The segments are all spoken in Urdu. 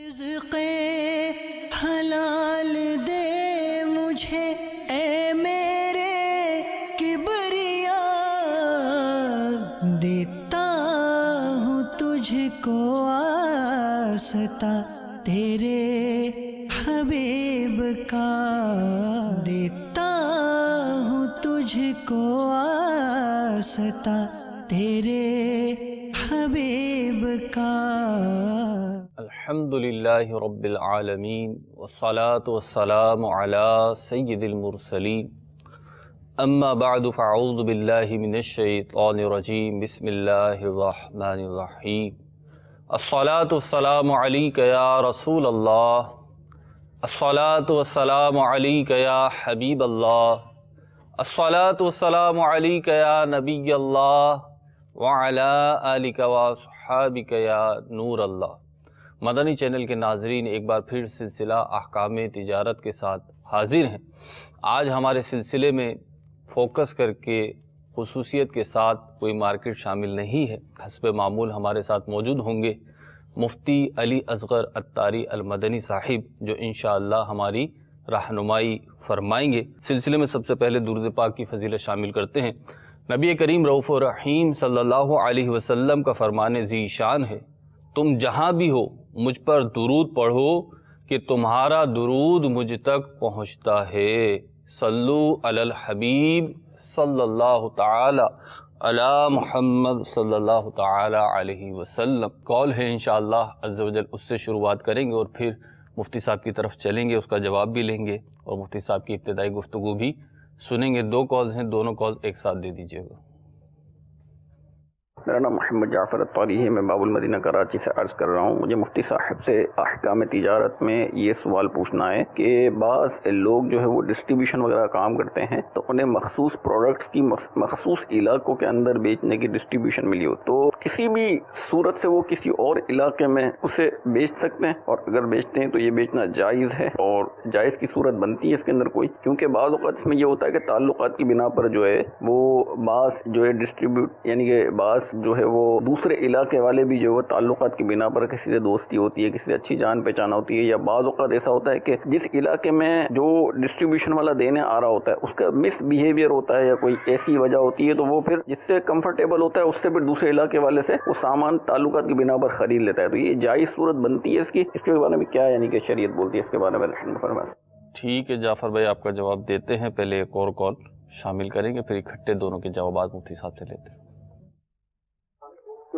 رزق حلال دے مجھے اے میرے کبریا، دیتا ہوں تجھ کو واسطہ تیرے حبیب کا، دیتا ہوں تجھ کو واسطہ تیرے حبیب کا۔ الحمدللہ رب العالمین والصلاة والسلام علی سید المرسلین، اما بعد فاعوذ باللہ من الشیطان الرجیم، بسم اللہ الرحمن الرحیم۔ الصلاة والسلام علیک یا رسول اللہ، الصلاة والسلام علیک یا حبیب اللہ، الصلاة والسلام علیک یا نبی اللہ وعلی آلک واصحابک یا نور اللہ۔ مدنی چینل کے ناظرین، ایک بار پھر سلسلہ احکام تجارت کے ساتھ حاضر ہیں۔ آج ہمارے سلسلے میں فوکس کر کے خصوصیت کے ساتھ کوئی مارکیٹ شامل نہیں ہے۔ حسب معمول ہمارے ساتھ موجود ہوں گے مفتی علی اصغر عطاری المدنی صاحب، جو انشاءاللہ ہماری رہنمائی فرمائیں گے۔ سلسلے میں سب سے پہلے درود پاک کی فضیلت شامل کرتے ہیں۔ نبی کریم رؤوف الرحیم صلی اللہ علیہ وسلم کا فرمان ذی شان ہے، تم جہاں بھی ہو مجھ پر درود پڑھو کہ تمہارا درود مجھ تک پہنچتا ہے۔ صلو علی الحبیب صلی اللہ تعالی علی محمد صلی اللہ تعالی علیہ وسلم۔ کال ہے انشاءاللہ عز و جل، اس سے شروعات کریں گے اور پھر مفتی صاحب کی طرف چلیں گے، اس کا جواب بھی لیں گے اور مفتی صاحب کی ابتدائی گفتگو بھی سنیں گے۔ دو کالز ہیں، دونوں کالز ایک ساتھ دے دیجیے گا۔ میرا نام محمد جعفر عطاری ہے، میں باب المدینہ کراچی سے عرض کر رہا ہوں۔ مجھے مفتی صاحب سے احکام تجارت میں یہ سوال پوچھنا ہے کہ بعض لوگ جو ہے وہ ڈسٹریبیوشن وغیرہ کام کرتے ہیں، تو انہیں مخصوص پروڈکٹس کی مخصوص علاقوں کے اندر بیچنے کی ڈسٹریبیوشن ملی ہو، تو کسی بھی صورت سے وہ کسی اور علاقے میں اسے بیچ سکتے ہیں، اور اگر بیچتے ہیں تو یہ بیچنا جائز ہے اور جائز کی صورت بنتی ہے اس کے اندر کوئی؟ کیونکہ بعض اوقات اس میں یہ ہوتا ہے کہ تعلقات کی بنا پر جو ہے وہ بعض جو ہے ڈسٹریبیوٹ، یعنی کہ بعض جو ہے وہ دوسرے علاقے والے بھی جو ہے تعلقات کی بنا پر کسی سے دوستی ہوتی ہے، کسی سے اچھی جان پہچان ہوتی ہے، یا بعض اوقات ایسا ہوتا ہے کہ جس علاقے میں جو ڈسٹریبیوشن والا دینے آ رہا ہوتا ہے اس کا مس بیہیویئر ہوتا ہے یا کوئی ایسی وجہ ہوتی ہے، تو وہ پھر جس سے کمفرٹیبل ہوتا ہے اس سے پھر دوسرے علاقے والے سے وہ سامان تعلقات کی بنا پر خرید لیتا ہے، تو یہ جائز صورت بنتی ہے اس کے بارے میں کیا یعنی کہ شریعت بولتی ہے اس کے بارے میں فرمائیں۔ ٹھیک ہے جعفر بھائی، آپ کا جواب دیتے ہیں، پہلے ایک اور کال شامل کریں گے، پھر اکٹھے دونوں کے جوابات مفتی صاحب سے لیتے ہیں۔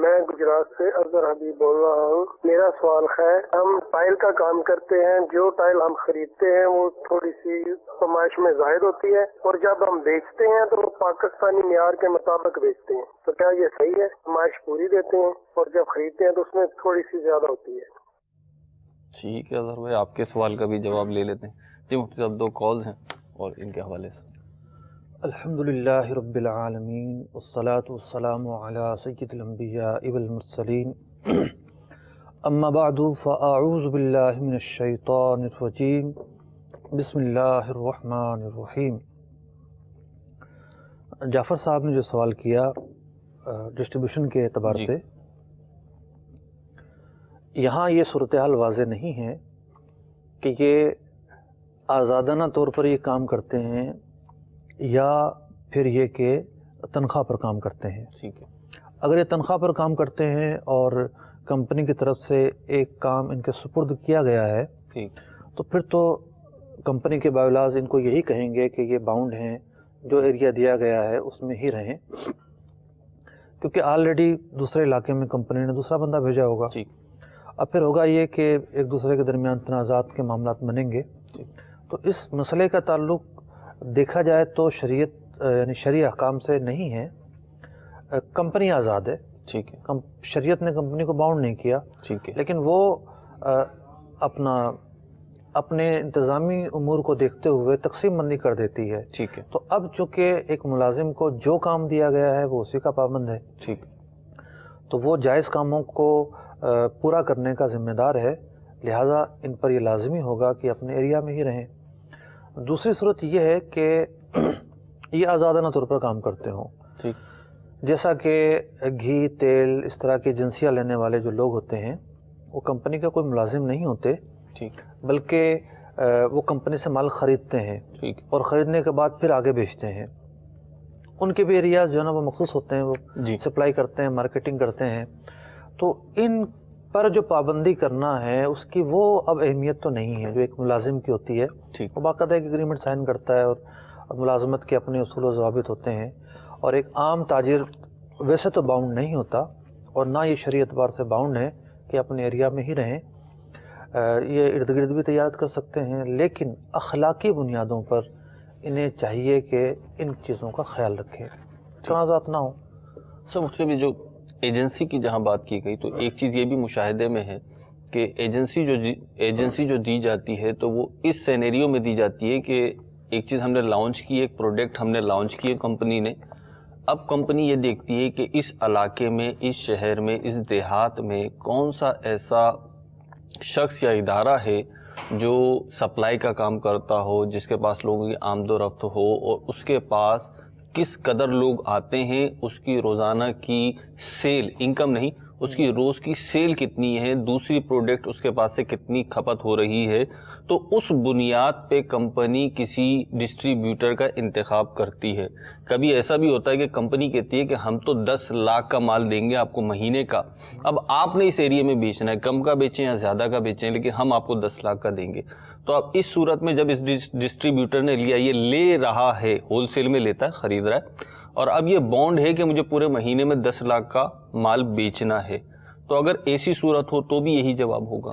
میں گجرات سے اظہر حبیب بول رہا ہوں۔ میرا سوال ہے، ہم ٹائل کا کام کرتے ہیں، جو ٹائل ہم خریدتے ہیں وہ تھوڑی سی پیمائش میں زائد ہوتی ہے، اور جب ہم بیچتے ہیں تو وہ پاکستانی معیار کے مطابق بیچتے ہیں، تو کیا یہ صحیح ہے؟ پیمائش پوری دیتے ہیں اور جب خریدتے ہیں تو اس میں تھوڑی سی زیادہ ہوتی ہے۔ ٹھیک ہے اظہر بھائی، آپ کے سوال کا بھی جواب لے لیتے ہیں۔ جی مفتی صاحب، دو کالز ہیں اور ان کے حوالے سے۔ الحمدللہ رب العالمین والصلاة والسلام علی سید الانبیاء والمرسلین، اما بعد فاعوذ باللہ من الشیطان الرجیم، بسم اللہ الرحمن الرحیم۔ جعفر صاحب نے جو سوال کیا ڈسٹریبیوشن کے اعتبار سے، یہاں یہ صورتحال واضح نہیں ہے کہ یہ آزادانہ طور پر یہ کام کرتے ہیں یا پھر یہ کہ تنخواہ پر کام کرتے ہیں۔ ٹھیک ہے، اگر یہ تنخواہ پر کام کرتے ہیں اور کمپنی کی طرف سے ایک کام ان کے سپرد کیا گیا ہے، ٹھیک، تو پھر تو کمپنی کے باولاز ان کو یہی کہیں گے کہ یہ باؤنڈ ہیں، جو ایریا دیا گیا ہے اس میں ہی رہیں، کیونکہ آلریڈی دوسرے علاقے میں کمپنی نے دوسرا بندہ بھیجا ہوگا۔ ٹھیک، اب پھر ہوگا یہ کہ ایک دوسرے کے درمیان تنازعات کے معاملات بنیں گے۔ تو اس مسئلے کا تعلق دیکھا جائے تو شریعت یعنی شرعی احکام سے نہیں ہے، کمپنی آزاد ہے، ٹھیک ہے، شریعت نے کمپنی کو باؤنڈ نہیں کیا، ٹھیک ہے، لیکن وہ اپنے انتظامی امور کو دیکھتے ہوئے تقسیم بندی کر دیتی ہے۔ ٹھیک ہے، تو اب چونکہ ایک ملازم کو جو کام دیا گیا ہے وہ اسی کا پابند ہے، ٹھیک، تو وہ جائز کاموں کو پورا کرنے کا ذمہ دار ہے، لہٰذا ان پر یہ لازمی ہوگا کہ اپنے ایریا میں ہی رہیں۔ دوسری صورت یہ ہے کہ یہ آزادانہ طور پر کام کرتے ہوں، ٹھیک، جیسا کہ گھی، تیل، اس طرح کی ایجنسیاں لینے والے جو لوگ ہوتے ہیں وہ کمپنی کا کوئی ملازم نہیں ہوتے، ٹھیک بلکہ وہ کمپنی سے مال خریدتے ہیں ٹھیک اور خریدنے کے بعد پھر آگے بیچتے ہیں. ان کے بھی ایریاز جو ہے نا وہ مخصوص ہوتے ہیں، وہ جی سپلائی کرتے ہیں، مارکیٹنگ کرتے ہیں. تو ان پر جو پابندی کرنا ہے اس کی وہ اب اہمیت تو نہیں ہے جو ایک ملازم کی ہوتی ہے. ٹھیک وہ باقاعدہ ایک اگریمنٹ سائن کرتا ہے اور ملازمت کے اپنے اصول و ضوابط ہوتے ہیں. اور ایک عام تاجر ویسے تو باؤنڈ نہیں ہوتا اور نہ یہ شریعت بار سے باؤنڈ ہے کہ اپنے ایریا میں ہی رہیں. یہ ارد گرد بھی تجارت کر سکتے ہیں، لیکن اخلاقی بنیادوں پر انہیں چاہیے کہ ان چیزوں کا خیال رکھیں، تنازعات نہ ہوں. سر مجھ بھی جو ایجنسی کی جہاں بات کی گئی تو ایک چیز یہ بھی مشاہدے میں ہے کہ ایجنسی جو دی جاتی ہے تو وہ اس سینیریو میں دی جاتی ہے کہ ایک چیز ہم نے لانچ کی، ایک پروڈکٹ ہم نے لانچ کی کمپنی نے. اب کمپنی یہ دیکھتی ہے کہ اس علاقے میں، اس شہر میں، اس دیہات میں کون سا ایسا شخص یا ادارہ ہے جو سپلائی کا کام کرتا ہو، جس کے پاس لوگوں کی آمد و رفت ہو، اور اس کے پاس کس قدر لوگ آتے ہیں، اس کی روزانہ کی سیل، انکم نہیں، اس کی روز کی سیل کتنی ہے، دوسری پروڈکٹ اس کے پاس سے کتنی کھپت ہو رہی ہے. تو اس بنیاد پہ کمپنی کسی ڈسٹریبیوٹر کا انتخاب کرتی ہے. کبھی ایسا بھی ہوتا ہے کہ کمپنی کہتی ہے کہ ہم تو 10 لاکھ کا مال دیں گے آپ کو مہینے کا، اب آپ نے اس ایریے میں بیچنا ہے، کم کا بیچیں یا زیادہ کا بیچیں، لیکن ہم آپ کو 10 لاکھ کا دیں گے. تو اب اس صورت میں جب اس ڈسٹریبیوٹر نے لیا، یہ لے رہا ہے، ہول سیل میں لیتا ہے، خرید رہا ہے، اور اب یہ بانڈ ہے کہ مجھے پورے مہینے میں 10 لاکھ کا مال بیچنا ہے، تو اگر ایسی صورت ہو تو بھی یہی جواب ہوگا.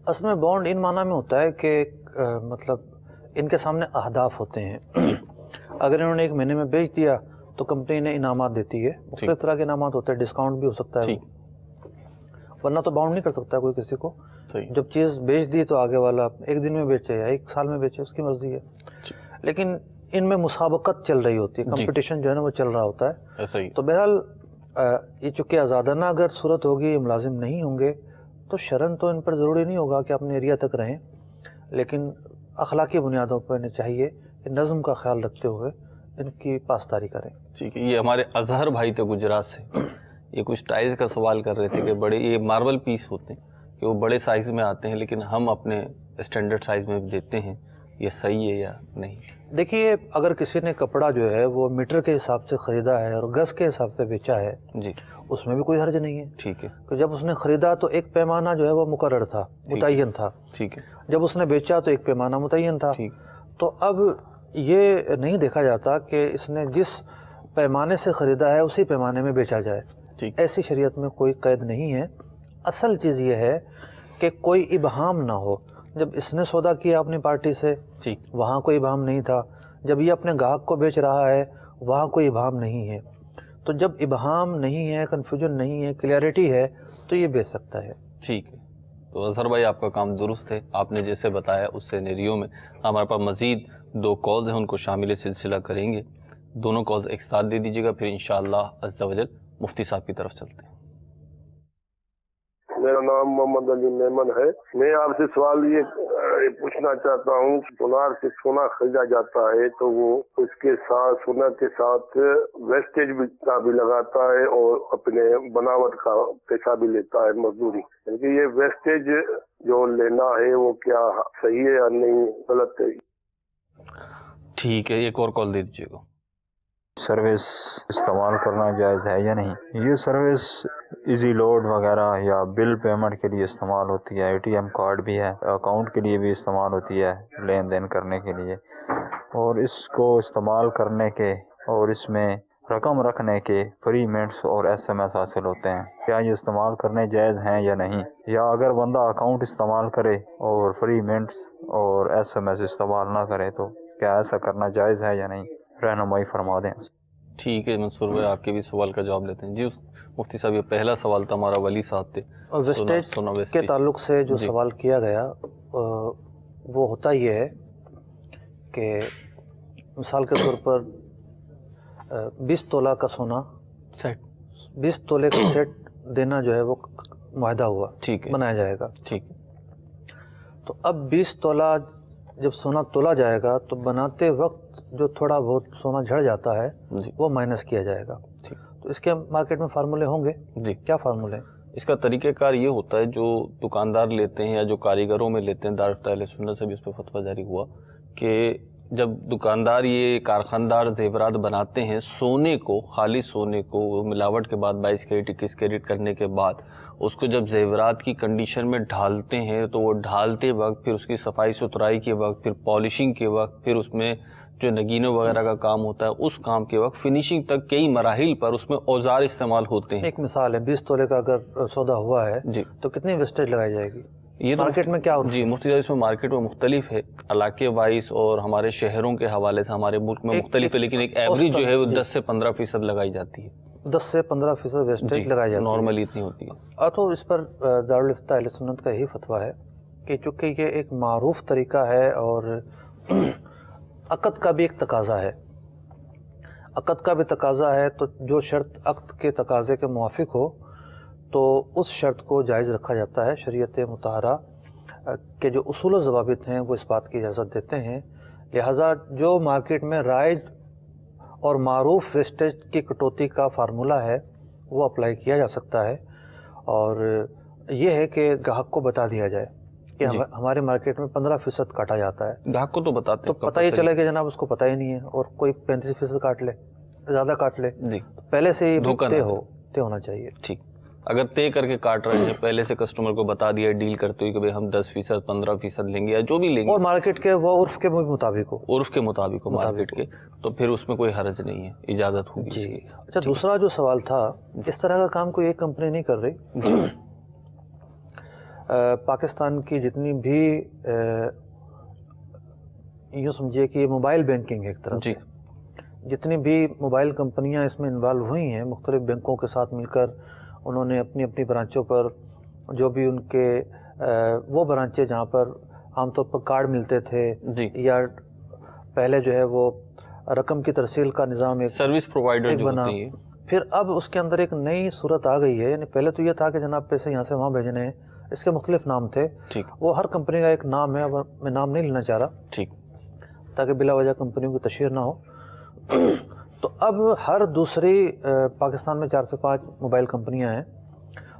اصل میں بانڈ ان معنی میں ہوتا ہے کہ مطلب ان کے سامنے اہداف ہوتے ہیں. اگر انہوں نے ایک مہینے میں بیچ دیا تو کمپنی نے انعامات دیتی ہے، مختلف طرح کے انعامات ہوتے ہیں، ڈسکاؤنٹ بھی ہو سکتا ہے، ورنہ تو باؤنڈ نہیں کر سکتا کوئی کسی کو. جب چیز بیچ دی تو آگے والا ایک دن میں بیچے یا ایک سال میں بیچے، اس کی مرضی ہے. لیکن ان میں مسابقت چل رہی ہوتی ہے، کمپٹیشن جو ہے نا وہ چل رہا ہوتا ہے. تو بہرحال یہ چونکہ آزادانہ اگر صورت ہوگی، یہ ملازم نہیں ہوں گے، تو شرعاً تو ان پر ضروری نہیں ہوگا کہ اپنے ایریا تک رہیں، لیکن اخلاقی بنیادوں پر انہیں چاہیے کہ نظم کا خیال رکھتے ہوئے ان کی پاسداری کریں. ٹھیک ہے. یہ ہمارے اظہر بھائی تھے گجرات سے، یہ کچھ ٹائلز کا سوال کر رہے تھے کہ بڑے یہ ماربل پیس ہوتے ہیں کہ وہ بڑے سائز میں آتے ہیں لیکن ہم اپنے اسٹینڈرڈ سائز میں دیتے ہیں، یہ صحیح ہے یا نہیں؟ دیکھیے، اگر کسی نے کپڑا جو ہے وہ میٹر کے حساب سے خریدا ہے اور گز کے حساب سے بیچا ہے، جی اس میں بھی کوئی حرج نہیں ہے. ٹھیک ہے. کہ جب اس نے خریدا تو ایک پیمانہ جو ہے وہ مقرر تھا، متعین تھا. ٹھیک ہے. جب اس نے بیچا تو ایک پیمانہ متعین تھا. ٹھیک. تو اب یہ نہیں دیکھا جاتا کہ اس نے جس پیمانے سے خریدا ہے اسی پیمانے میں بیچا جائے. ٹھیک. ایسی شریعت میں کوئی قید نہیں ہے. اصل چیز یہ ہے کہ کوئی ابہام نہ ہو. جب اس نے سودا کیا اپنی پارٹی سے، ٹھیک، وہاں کوئی ابہام نہیں تھا. جب یہ اپنے گاہک کو بیچ رہا ہے وہاں کوئی ابہام نہیں ہے. تو جب ابہام نہیں ہے، کنفیوژن نہیں ہے، کلیئرٹی ہے، تو یہ بیچ سکتا ہے. ٹھیک ہے. تو اظہر بھائی آپ کا کام درست ہے، آپ نے جیسے بتایا اس سینیریو میں ہمارے پاس مزید 2 کالز ہیں، ان کو شامل سلسلہ کریں گے. دونوں کالز ایک ساتھ دے دیجیے گا، پھر انشاءاللہ عز و جل مفتی صاحب کی طرف چلتے ہیں. میرا نام محمد علی میمن ہے. میں آپ سے سوال یہ پوچھنا چاہتا ہوں، سونار سے سونا خریدا جاتا ہے تو وہ اس کے ساتھ سونا کے ساتھ ویسٹیج کا بھی لگاتا ہے اور اپنے بناوٹ کا پیسہ بھی لیتا ہے، مزدوری. یعنی یہ ویسٹیج جو لینا ہے وہ کیا صحیح ہے یا نہیں، غلط ہے؟ ٹھیک ہے. ایک اور کال دے دیجیے گا. سروس استعمال کرنا جائز ہے یا نہیں؟ یہ سروس ایزی لوڈ وغیرہ یا بل پیمنٹ کے لیے استعمال ہوتی ہے، اے ٹی ایم کارڈ بھی ہے، اکاؤنٹ کے لیے بھی استعمال ہوتی ہے، لین دین کرنے کے لیے. اور اس کو استعمال کرنے کے اور اس میں رقم رکھنے کے فری منٹس اور ایس ایم ایس حاصل ہوتے ہیں. کیا یہ استعمال کرنے جائز ہیں یا نہیں؟ یا اگر بندہ اکاؤنٹ استعمال کرے اور فری منٹس اور ایس ایم ایس استعمال نہ کرے تو کیا ایسا کرنا جائز ہے یا نہیں؟ رہنمائی فرما دیں. ٹھیک ہے منصور بھائی، آپ کے بھی سوال کا جواب لیتے ہیں. جی مفتی صاحب، یہ پہلا سوال تھا ہمارا ولی صاحب تھے. ویسٹیج کے تعلق سے جو سوال کیا گیا وہ ہوتا یہ ہے کہ مثال کے طور پر 20 تولہ کا سونا سیٹ، 20 تولے کا سیٹ دینا جو ہے وہ معاہدہ ہوا، ٹھیک ہے، بنایا جائے گا. ٹھیک ہے. تو اب 20 تولہ جب سونا تولا جائے گا تو بناتے وقت جو تھوڑا بہت سونا جھڑ جاتا ہے وہ مائنس کیا جائے گا. ٹھیک. تو اس کے مارکیٹ میں فارمولے ہوں گے. جی. کیا فارمولے؟ اس کا طریقہ کار یہ ہوتا ہے جو دکاندار لیتے ہیں یا جو کاریگروں میں لیتے ہیں، دارالفتہ اہل سنت سے بھی اس پہ فتویٰ جاری ہوا کہ جب دکاندار یہ کارخاندار زیورات بناتے ہیں سونے کو، خالی سونے کو ملاوٹ کے بعد 22 کیرٹ 21 کیرٹ کرنے کے بعد اس کو جب زیورات کی کنڈیشن میں ڈھالتے ہیں تو وہ ڈھالتے وقت، پھر اس کی صفائی ستھرائی کے وقت، پھر پالشنگ کے وقت، پھر اس میں جو نگینوں وغیرہ کا کام ہوتا ہے اس کام کے وقت، فنیشنگ تک کئی مراحل پر اس میں اوزار استعمال ہوتے ہیں۔ ایک مثال ہے 20 تولے کا اگر سودا ہوا ہے جی تو کتنی ویسٹیج لگائی جائے گی؟ یہ تو مارکیٹ میں کیا ہوتا ہے؟ جی مفتی صاحب اس میں مارکیٹ میں مختلف ہے، علاقے وائز اور ہمارے شہروں کے حوالے سے ہمارے ملک میں مختلف ہے، لیکن ایک ایوریج جو ہے وہ 10 سے 15% لگائی جاتی ہے۔ 10 سے 15% ویسٹیج لگائی جاتی ہے، نارملی اتنی ہوتی ہے۔ تو اس پر دارالفتہ اہل سنت کا یہی فتویٰ ہے کہ چونکہ یہ ایک معروف طریقہ ہے اور عقد کا بھی ایک تقاضا ہے، عقد کا بھی تقاضا ہے، تو جو شرط عقد کے تقاضے کے موافق ہو تو اس شرط کو جائز رکھا جاتا ہے۔ شریعت مطہرہ کے جو اصول و ضوابط ہیں وہ اس بات کی اجازت دیتے ہیں، لہٰذا جو مارکیٹ میں رائج اور معروف ویسٹیج کی کٹوتی کا فارمولہ ہے وہ اپلائی کیا جا سکتا ہے، اور یہ ہے کہ گاہک کو بتا دیا جائے کہ ہمارے مارکیٹ میں 15% کاٹا جاتا ہے، گاہک کو تو بتاتے ہیں، تو پتہ ہی چلے کہ جناب اس کو پتہ ہی نہیں ہے اور کوئی 35% کاٹ لے، زیادہ کاٹ لے، جی پہلے سے ہی دھوکہ طے ہونا چاہیے۔ ٹھیک، اگر طے کر کے کاٹ رہے ہیں پہلے سے کسٹمر کو بتا دیا ڈیل کرتے ہوئے کہ بھئی ہم 10% 15% لیں گے یا جو بھی لیں گے، اور مارکیٹ کے وہ عرف کے مطابق ہو، عرف کے مطابق ہو مارکیٹ کے، تو پھر اس میں کوئی حرج نہیں ہے، اجازت ہوگی۔ جی اچھا، دوسرا جو سوال تھا، اس طرح کا کام کوئی ایک کمپنی نہیں کر رہی۔ پاکستان کی جتنی بھی یوں سمجھیے کہ موبائل بینکنگ ہے ایک طرح سے، جتنی بھی موبائل کمپنیاں اس میں انوالو ہوئی ہیں، مختلف بینکوں کے ساتھ مل کر انہوں نے اپنی اپنی برانچوں پر جو بھی ان کے وہ برانچیں جہاں پر عام طور پر کارڈ ملتے تھے یا پہلے جو ہے وہ رقم کی ترسیل کا نظام ایک سروس پرووائڈر جو بنا، ہوتی ہے، پھر اب اس کے اندر ایک نئی صورت آ گئی ہے۔ یعنی پہلے تو یہ تھا کہ جناب پیسے یہاں سے وہاں بھیجنے ہیں، اس کے مختلف نام تھے، وہ ہر کمپنی کا ایک نام ہے، اب میں نام نہیں لینا چاہ رہا ٹھیک، تاکہ بلا وجہ کمپنیوں کی تشہیر نہ ہو۔ تو اب ہر دوسری پاکستان میں 4 سے 5 موبائل کمپنیاں ہیں،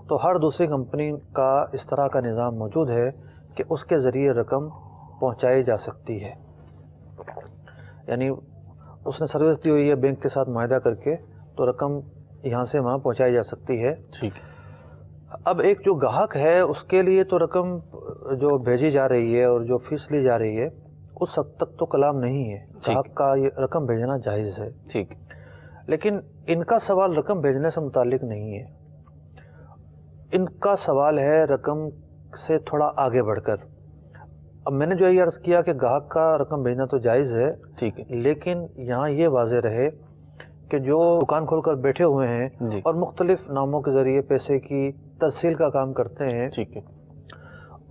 تو ہر دوسری کمپنی کا اس طرح کا نظام موجود ہے کہ اس کے ذریعے رقم پہنچائی جا سکتی ہے، یعنی اس نے سروس دی ہوئی ہے بینک کے ساتھ معاہدہ کر کے، تو رقم یہاں سے وہاں پہنچائی جا سکتی ہے۔ ٹھیک، اب ایک جو گاہک ہے اس کے لیے تو رقم جو بھیجی جا رہی ہے اور جو فیس لی جا رہی ہے اس حد تک تو کلام نہیں ہے، گاہک کا یہ رقم بھیجنا جائز ہے، ٹھیک، لیکن ان کا سوال رقم بھیجنے سے متعلق نہیں ہے، ان کا سوال ہے رقم سے تھوڑا آگے بڑھ کر۔ اب میں نے جو یہ عرض کیا کہ گاہک کا رقم بھیجنا تو جائز ہے، ٹھیک ہے، لیکن یہاں یہ واضح رہے کہ جو دکان کھول کر بیٹھے ہوئے ہیں اور مختلف ناموں کے ذریعے پیسے کی ترسیل کا کام کرتے ہیں، ٹھیک ہے،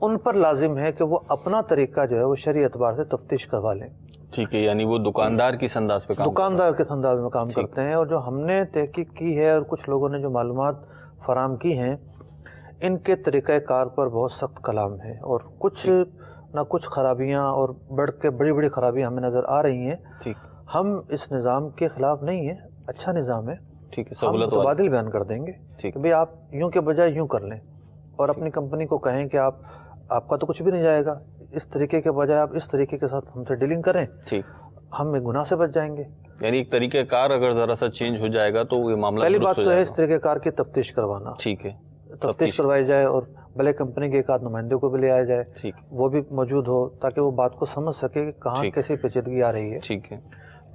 ان پر لازم ہے کہ وہ اپنا طریقہ جو ہے وہ شرعی اعتبار سے تفتیش کروا لیں۔ ٹھیک ہے، یعنی وہ دکاندار کی انداز پہ کام دکاندار کے انداز میں کام کرتے ہیں، اور جو ہم نے تحقیق کی ہے اور کچھ لوگوں نے جو معلومات فراہم کی ہیں، ان کے طریقہ کار پر بہت سخت کلام ہے، اور کچھ نہ کچھ خرابیاں اور بڑی بڑی خرابیاں ہمیں نظر آ رہی ہیں۔ ٹھیک، ہم اس نظام کے خلاف نہیں ہیں، اچھا نظام ہے، ٹھیک ہے، ہم سہولت متبادل بیان کر دیں گے کہ بھئی آپ یوں کے بجائے یوں کر لیں، اور اپنی کمپنی کو کہیں کہ آپ کا تو کچھ بھی نہیں جائے گا، اس طریقے کے بجائے آپ اس طریقے کے ساتھ ہم سے ڈیلنگ کریں، ٹھیک، ہم ایک گناہ سے بچ جائیں گے۔ یعنی ایک طریقہ کار اگر ذرا سا چینج ہو جائے گا تو یہ معاملہ پہلی درست بات ہو تو ہے جائے اس گا۔ طریقہ کار کی تفتیش کروانا، ٹھیک ہے، تفتیش کروائی جائے، اور بھلے کمپنی کے ایک آدھ نمائندے کو بھی لے آیا جائے، ٹھیک، وہ بھی موجود ہو تاکہ وہ بات کو سمجھ سکے کہ کہاں کیسی پیچیدگی آ رہی ہے۔ ٹھیک ہے،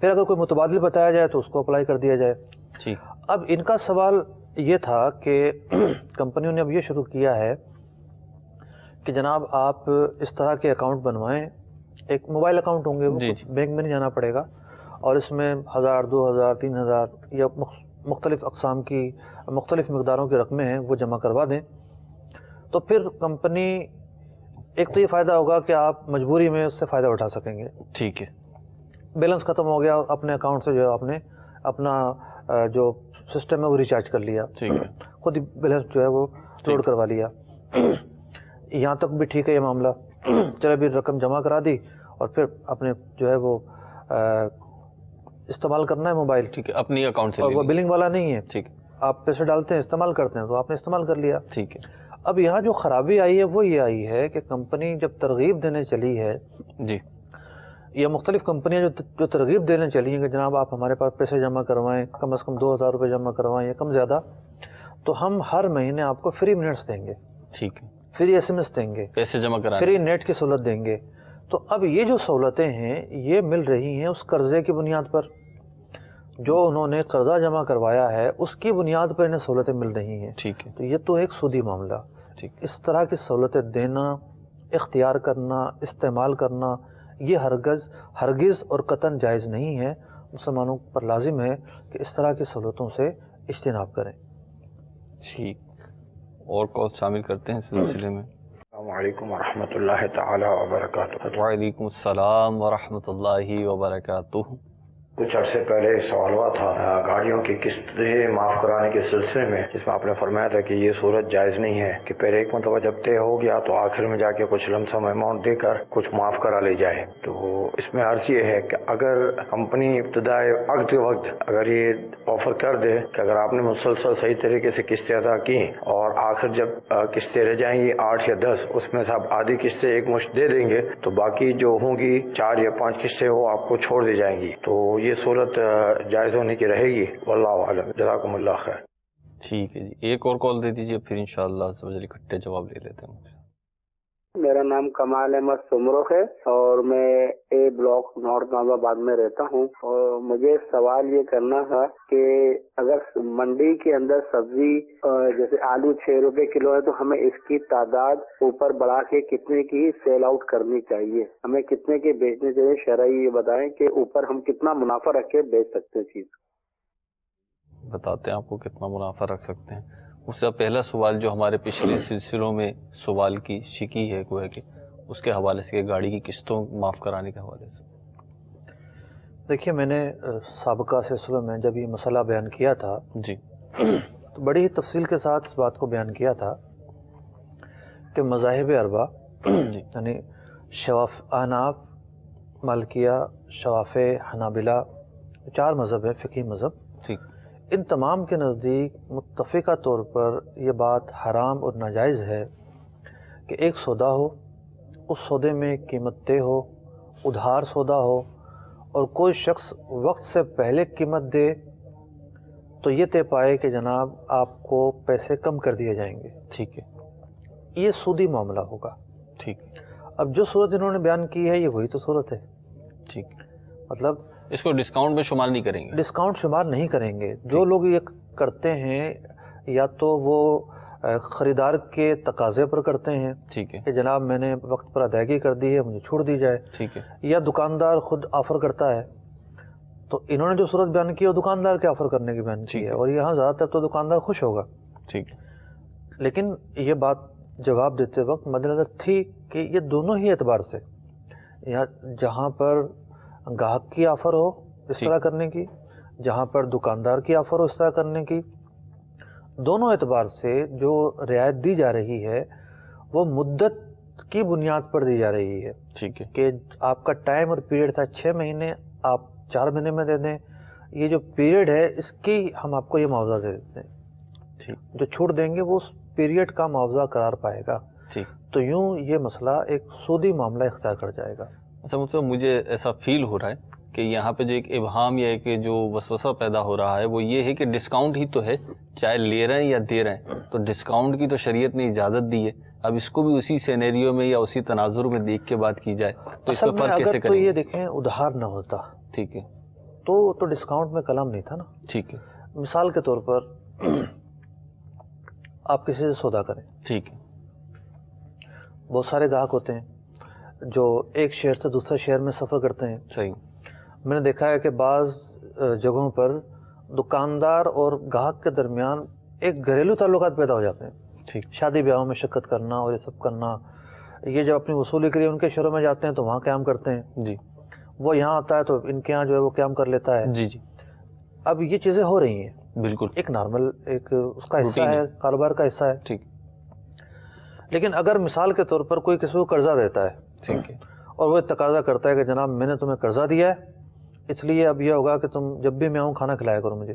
پھر اگر کوئی متبادل بتایا جائے تو اس کو اپلائی کر دیا جائے۔ ٹھیک، اب ان کا سوال یہ تھا کہ کمپنیوں نے اب یہ شروع کیا ہے کہ جناب آپ اس طرح کے اکاؤنٹ بنوائیں، ایک موبائل اکاؤنٹ ہوں گے، وہ بینک میں نہیں جانا پڑے گا، اور اس میں 1000 2000 3000 یا مختلف اقسام کی مختلف مقداروں کی رقمیں ہیں وہ جمع کروا دیں، تو پھر کمپنی ایک تو یہ فائدہ ہوگا کہ آپ مجبوری میں اس سے فائدہ اٹھا سکیں گے۔ ٹھیک ہے، بیلنس ختم ہو گیا، اپنے اکاؤنٹ سے جو ہے آپ نے اپنا جو سسٹم ہے وہ ریچارج کر لیا، ٹھیک ہے، خود ہی بیلنس جو ہے وہ لوڈ کروا لیا، یہاں تک بھی ٹھیک ہے یہ معاملہ، چلے بھی رقم جمع کرا دی اور پھر اپنے جو ہے وہ استعمال کرنا ہے موبائل، ٹھیک ہے، اپنی اکاؤنٹ سے اور وہ بلنگ والا نہیں ہے، ٹھیک، آپ پیسے ڈالتے ہیں استعمال کرتے ہیں تو آپ نے استعمال کر لیا. ٹھیک ہے. اب یہاں جو خرابی آئی ہے وہ یہ آئی ہے کہ کمپنی جب ترغیب دینے چلی ہے, جی یہ مختلف کمپنیاں جو ترغیب دینے چلی ہیں کہ جناب آپ ہمارے پاس پیسے جمع کروائیں, کم از کم 2000 روپے جمع کروائیں یا کم زیادہ, تو ہم ہر مہینے آپ کو فری منٹس دیں گے, ٹھیک ہے, فری SMS دیں گے, پیسے جمع کرانے, فری نیٹ کی سہولت دیں گے. تو اب یہ جو سہولتیں ہیں یہ مل رہی ہیں اس قرضے کی بنیاد پر, جو انہوں نے قرضہ جمع کروایا ہے اس کی بنیاد پر انہیں سہولتیں مل رہی ہیں. ٹھیک ہے. تو یہ تو ایک سودی معاملہ. ٹھیک. اس طرح کی سہولتیں دینا, اختیار کرنا, استعمال کرنا یہ ہرگز اور قطعاً جائز نہیں ہے. مسلمانوں پر لازم ہے کہ اس طرح کی سہولتوں سے اجتناب کریں. ٹھیک. اور کال شامل کرتے ہیں اس سلسلے میں. السلام علیکم ورحمۃ اللہ تعالی وبرکاتہ. وعلیکم السلام ورحمۃ اللہ وبرکاتہ. کچھ عرصے پہلے ایک سوال ہوا تھا گاڑیوں کی قسطیں معاف کرانے کے سلسلے میں, جس میں آپ نے فرمایا تھا کہ یہ صورت جائز نہیں ہے کہ پہلے ایک مرتبہ جب طے ہو گیا تو آخر میں جا کے کچھ لم سم اماؤنٹ دے کر کچھ معاف کرا لی جائے. تو اس میں عرض یہ ہے کہ اگر کمپنی ابتدائے عقد کے وقت اگر یہ آفر کر دے کہ اگر آپ نے مسلسل صحیح طریقے سے قسطیں ادا کی اور آخر جب قسطیں رہ جائیں گی 8 یا 10, اس میں سے آپ آدھی قسطیں ایک مشت دے دیں گے تو باقی جو ہوں گی 4 یا 5 قسطیں وہ آپ کو چھوڑ دی جائیں گی, تو یہ صورت جائز ہونے کی رہے گی. واللہ اعلم. جزاکم اللہ خیر. ٹھیک ہے جی, ایک اور کال دے دیجیے پھر انشاءاللہ اکٹھے جواب لے لیتے ہیں. میرا نام کمال احمد سمرخ ہے اور میں اے بلاک نارتھ نظام آباد میں رہتا ہوں. اور مجھے سوال یہ کرنا تھا کہ اگر منڈی کے اندر سبزی جیسے آلو 6 روپے کلو ہے تو ہمیں اس کی تعداد اوپر بڑھا کے کتنے کی سیل آؤٹ کرنی چاہیے, ہمیں کتنے کے بیچنے چاہیے, شرعی یہ بتائیں کہ اوپر ہم کتنا منافع رکھ کے بیچ سکتے ہیں. چیز بتاتے ہیں آپ کو کتنا منافع رکھ سکتے ہیں. اس سے پہلا سوال جو ہمارے پچھلے سلسلوں میں سوال کی شکی ہے گویا کہ اس کے حوالے سے, گاڑی کی قسطوں معاف کرانے کے حوالے سے. دیکھیے میں نے سابقہ سلسلوں میں جب یہ مسئلہ بیان کیا تھا جی تو بڑی ہی تفصیل کے ساتھ اس بات کو بیان کیا تھا کہ مذاہب اربع جی یعنی احناف, مالکیہ, شوافع, حنابلہ, 4 مذہب ہیں فقہی مذہب, ٹھیک, ان تمام کے نزدیک متفقہ طور پر یہ بات حرام اور ناجائز ہے کہ ایک سودا ہو, اس سودے میں قیمت طے ہو, ادھار سودا ہو اور کوئی شخص وقت سے پہلے قیمت دے تو یہ طے پائے کہ جناب آپ کو پیسے کم کر دیے جائیں گے. ٹھیک ہے. یہ سودی معاملہ ہوگا. ٹھیک. اب جو صورت انہوں نے بیان کی ہے یہ وہی تو صورت ہے. ٹھیک. مطلب اس کو ڈسکاؤنٹ میں شمار نہیں کریں گے, ڈسکاؤنٹ شمار نہیں کریں گے. جو لوگ یہ کرتے ہیں یا تو وہ خریدار کے تقاضے پر کرتے ہیں, ٹھیک ہے, کہ جناب میں نے وقت پر ادائیگی کر دی ہے مجھے چھوٹ دی جائے, ٹھیک ہے, یا دکاندار خود آفر کرتا ہے. تو انہوں نے جو صورت بیان کی ہے وہ دکاندار کے آفر کرنے کی بیان کی ہے, اور یہاں زیادہ تر تو دکاندار خوش ہوگا. ٹھیک. لیکن یہ بات جواب دیتے وقت مد نظر تھی کہ یہ دونوں ہی اعتبار سے, یا جہاں پر گاہک کی آفر ہو اس طرح کرنے کی, جہاں پر دکاندار کی آفر ہو اس طرح کرنے کی, دونوں اعتبار سے جو رعایت دی جا رہی ہے وہ مدت کی بنیاد پر دی جا رہی ہے. ٹھیک ہے, کہ آپ کا ٹائم اور پیریڈ تھا 6 مہینے, آپ 4 مہینے میں دے دیں. یہ جو پیریڈ ہے اس کی ہم آپ کو یہ معاوضہ دے دیتے ہیں. ٹھیک. جو چھوٹ دیں گے وہ اس پیریڈ کا معاوضہ قرار پائے گا. ٹھیک. تو یوں یہ مسئلہ ایک سودی معاملہ اختیار کر جائے گا. اچھا, مطلب مجھے ایسا فیل ہو رہا ہے کہ یہاں پہ جو ایک ابہام یا ایک جو وسوسہ پیدا ہو رہا ہے وہ یہ ہے کہ ڈسکاؤنٹ ہی تو ہے, چاہے لے رہے ہیں یا دے رہے ہیں, تو ڈسکاؤنٹ کی تو شریعت نے اجازت دی ہے. اب اس کو بھی اسی سینیریو میں یا اسی تناظر میں دیکھ کے بات کی جائے تو اس پہ فرق کیسے کریں گے؟ تو یہ دیکھیں ادھار نہ ہوتا, ٹھیک ہے, تو ڈسکاؤنٹ میں کلام نہیں تھا نا. ٹھیک ہے. مثال کے طور پر آپ کسی سے سودا کریں, ٹھیک ہے, بہت سارے گاہک ہوتے ہیں جو ایک شہر سے دوسرے شہر میں سفر کرتے ہیں. صحیح. میں نے دیکھا ہے کہ بعض جگہوں پر دکاندار اور گاہک کے درمیان ایک گھریلو تعلقات پیدا ہو جاتے ہیں. ٹھیک. شادی بیاہوں میں شرکت کرنا اور یہ سب کرنا. یہ جب اپنی وصولی کے لیے ان کے شہروں میں جاتے ہیں تو وہاں قیام کرتے ہیں. جی. وہ یہاں آتا ہے تو ان کے یہاں جو ہے وہ قیام کر لیتا ہے. جی جی. اب یہ چیزیں ہو رہی ہیں, بالکل ایک نارمل ایک اس کا حصہ ہے, کاروبار کا حصہ ہے. ٹھیک. لیکن اگر مثال کے طور پر کوئی کسی کو قرضہ دیتا ہے, ٹھیک ہے, اور وہ تقاضا کرتا ہے کہ جناب میں نے تمہیں قرضہ دیا ہے اس لیے اب یہ ہوگا کہ تم جب بھی میں آؤں کھانا کھلایا کرو مجھے,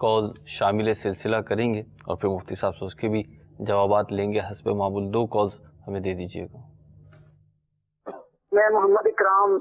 کال شامل سلسلہ کریں گے اور پھر مفتی صاحب سے اس کے بھی جوابات لیں گے حسب معمول. 2 کالز ہمیں دے دیجیے گا. میں محمد اکرام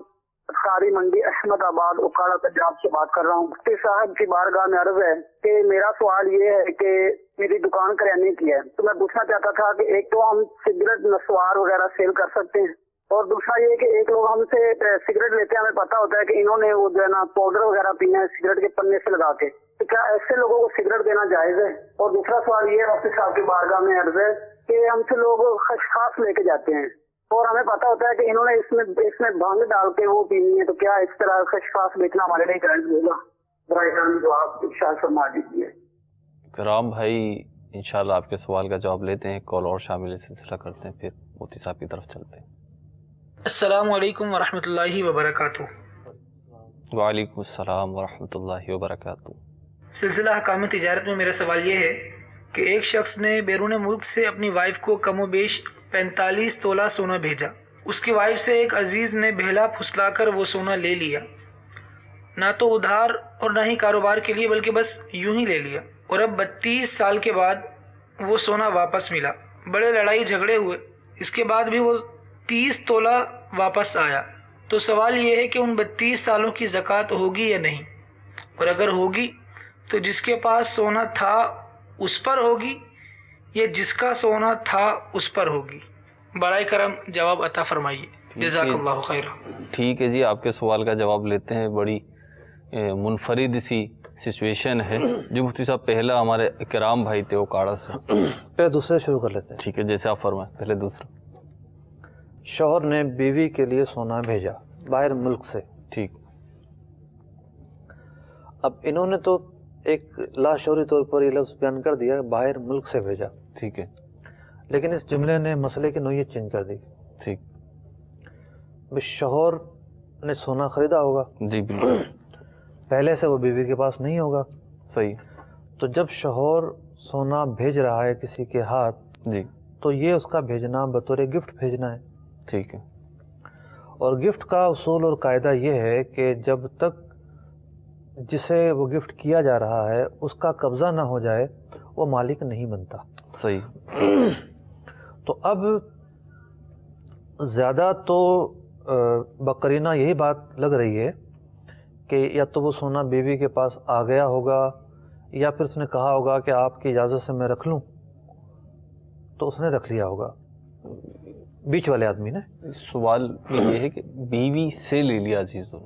ساری منڈی احمد آباد اکاڑا پنجاب سے بات کر رہا ہوں. مفتی صاحب کی بارگاہ میں عرض ہے کہ میرا سوال یہ ہے کہ میری دکان کریانے کی ہے, تو میں پوچھنا چاہتا تھا کہ ایک تو ہم سگریٹ نسوار وغیرہ سیل کر سکتے ہیں, اور دوسرا یہ کہ ایک لوگ ہم سے سگریٹ لیتے ہیں, ہمیں پتا ہوتا ہے کہ انہوں نے وہ جو ہے نا پاؤڈر وغیرہ پینا ہے سگریٹ کے پنے سے لگا کے, تو کیا ایسے لوگوں کو سگریٹ دینا جائز ہے؟ اور دوسرا سوال یہ ہے مفتی صاحب کی بارگاہ میں عرض ہے کہ ہم سے لوگ خشخاش لے کے جاتے ہیں اور ہمیں پتا ہوتا ہے کہ انہوں نے اس میں بھنگ ڈال کے وہ پینی ہے, تو کیا اس طرح خشخاش بیچنا ہمارے لیے جائز ہوگا؟ برائے کرم جو آپ ارشاد فرما دیجیے. کرام بھائی انشاءاللہ آپ کے سوال کا جواب لیتے ہیں, کال اور شامل سلسلہ کرتے ہیں, پھر مفتی صاحب کی طرف چلتے ہیں. السلام علیکم ورحمۃ اللہ وبرکاتہ. وعلیکم السلام ورحمۃ اللہ وبرکاتہ. سلسلہ حکام تجارت میں میرا سوال یہ ہے کہ ایک شخص نے بیرون ملک سے اپنی وائف کو کم و بیش 45 تولہ سونا بھیجا. اس کی وائف سے ایک عزیز نے بہلا پھسلا کر وہ سونا لے لیا, نہ تو ادھار اور نہ ہی کاروبار کے لیے, بلکہ بس یوں ہی لے لیا, اور اب 32 سال کے بعد وہ سونا واپس ملا. بڑے لڑائی جھگڑے ہوئے, اس کے بعد بھی وہ 30 تولہ واپس آیا. تو سوال یہ ہے کہ ان 32 سالوں کی زکوٰۃ ہوگی یا نہیں, اور اگر ہوگی تو جس کے پاس سونا تھا اس پر ہوگی یا جس کا سونا تھا اس پر ہوگی؟ برائے کرم جواب عطا فرمائیے. جزاک اللہ خیرہ. ٹھیک ہے جی, آپ کے سوال کا جواب لیتے ہیں. بڑی منفرد سی سچویشن ہے. جو مفتی صاحب پہلا ہمارے اکرام بھائی تھے اوکاڑا سے, پہلے دوسرے شروع کر لیتے ہیں. ٹھیک ہے, جیسے آپ فرمائیں. پہلے دوسرا. شوہر نے بیوی کے لیے سونا بھیجا باہر ملک سے. ٹھیک. اب انہوں نے تو ایک لاشعوری طور پر یہ لفظ بیان کر دیا باہر ملک سے بھیجا. ٹھیک ہے. لیکن اس جملے نے مسئلے کی نوعیت چینج کر دی. ٹھیک. شوہر نے سونا خریدا ہوگا, جی بالکل, پہلے سے وہ بیوی کے پاس نہیں ہوگا. صحیح. تو جب شوہر سونا بھیج رہا ہے کسی کے ہاتھ, جی, تو یہ اس کا بھیجنا بطور گفٹ بھیجنا ہے. ٹھیک ہے. اور گفٹ کا اصول اور قاعدہ یہ ہے کہ جب تک جسے وہ گفٹ کیا جا رہا ہے اس کا قبضہ نہ ہو جائے وہ مالک نہیں بنتا. صحیح. تو اب زیادہ تو بقرینہ یہی بات لگ رہی ہے کہ یا تو وہ سونا بیوی کے پاس آ گیا ہوگا یا پھر اس نے کہا ہوگا کہ آپ کی اجازت سے میں رکھ لوں, تو اس نے رکھ لیا ہوگا بیچ والے آدمی نے. سوال یہ ہے کہ بیوی سے لے لیا عزیزوں,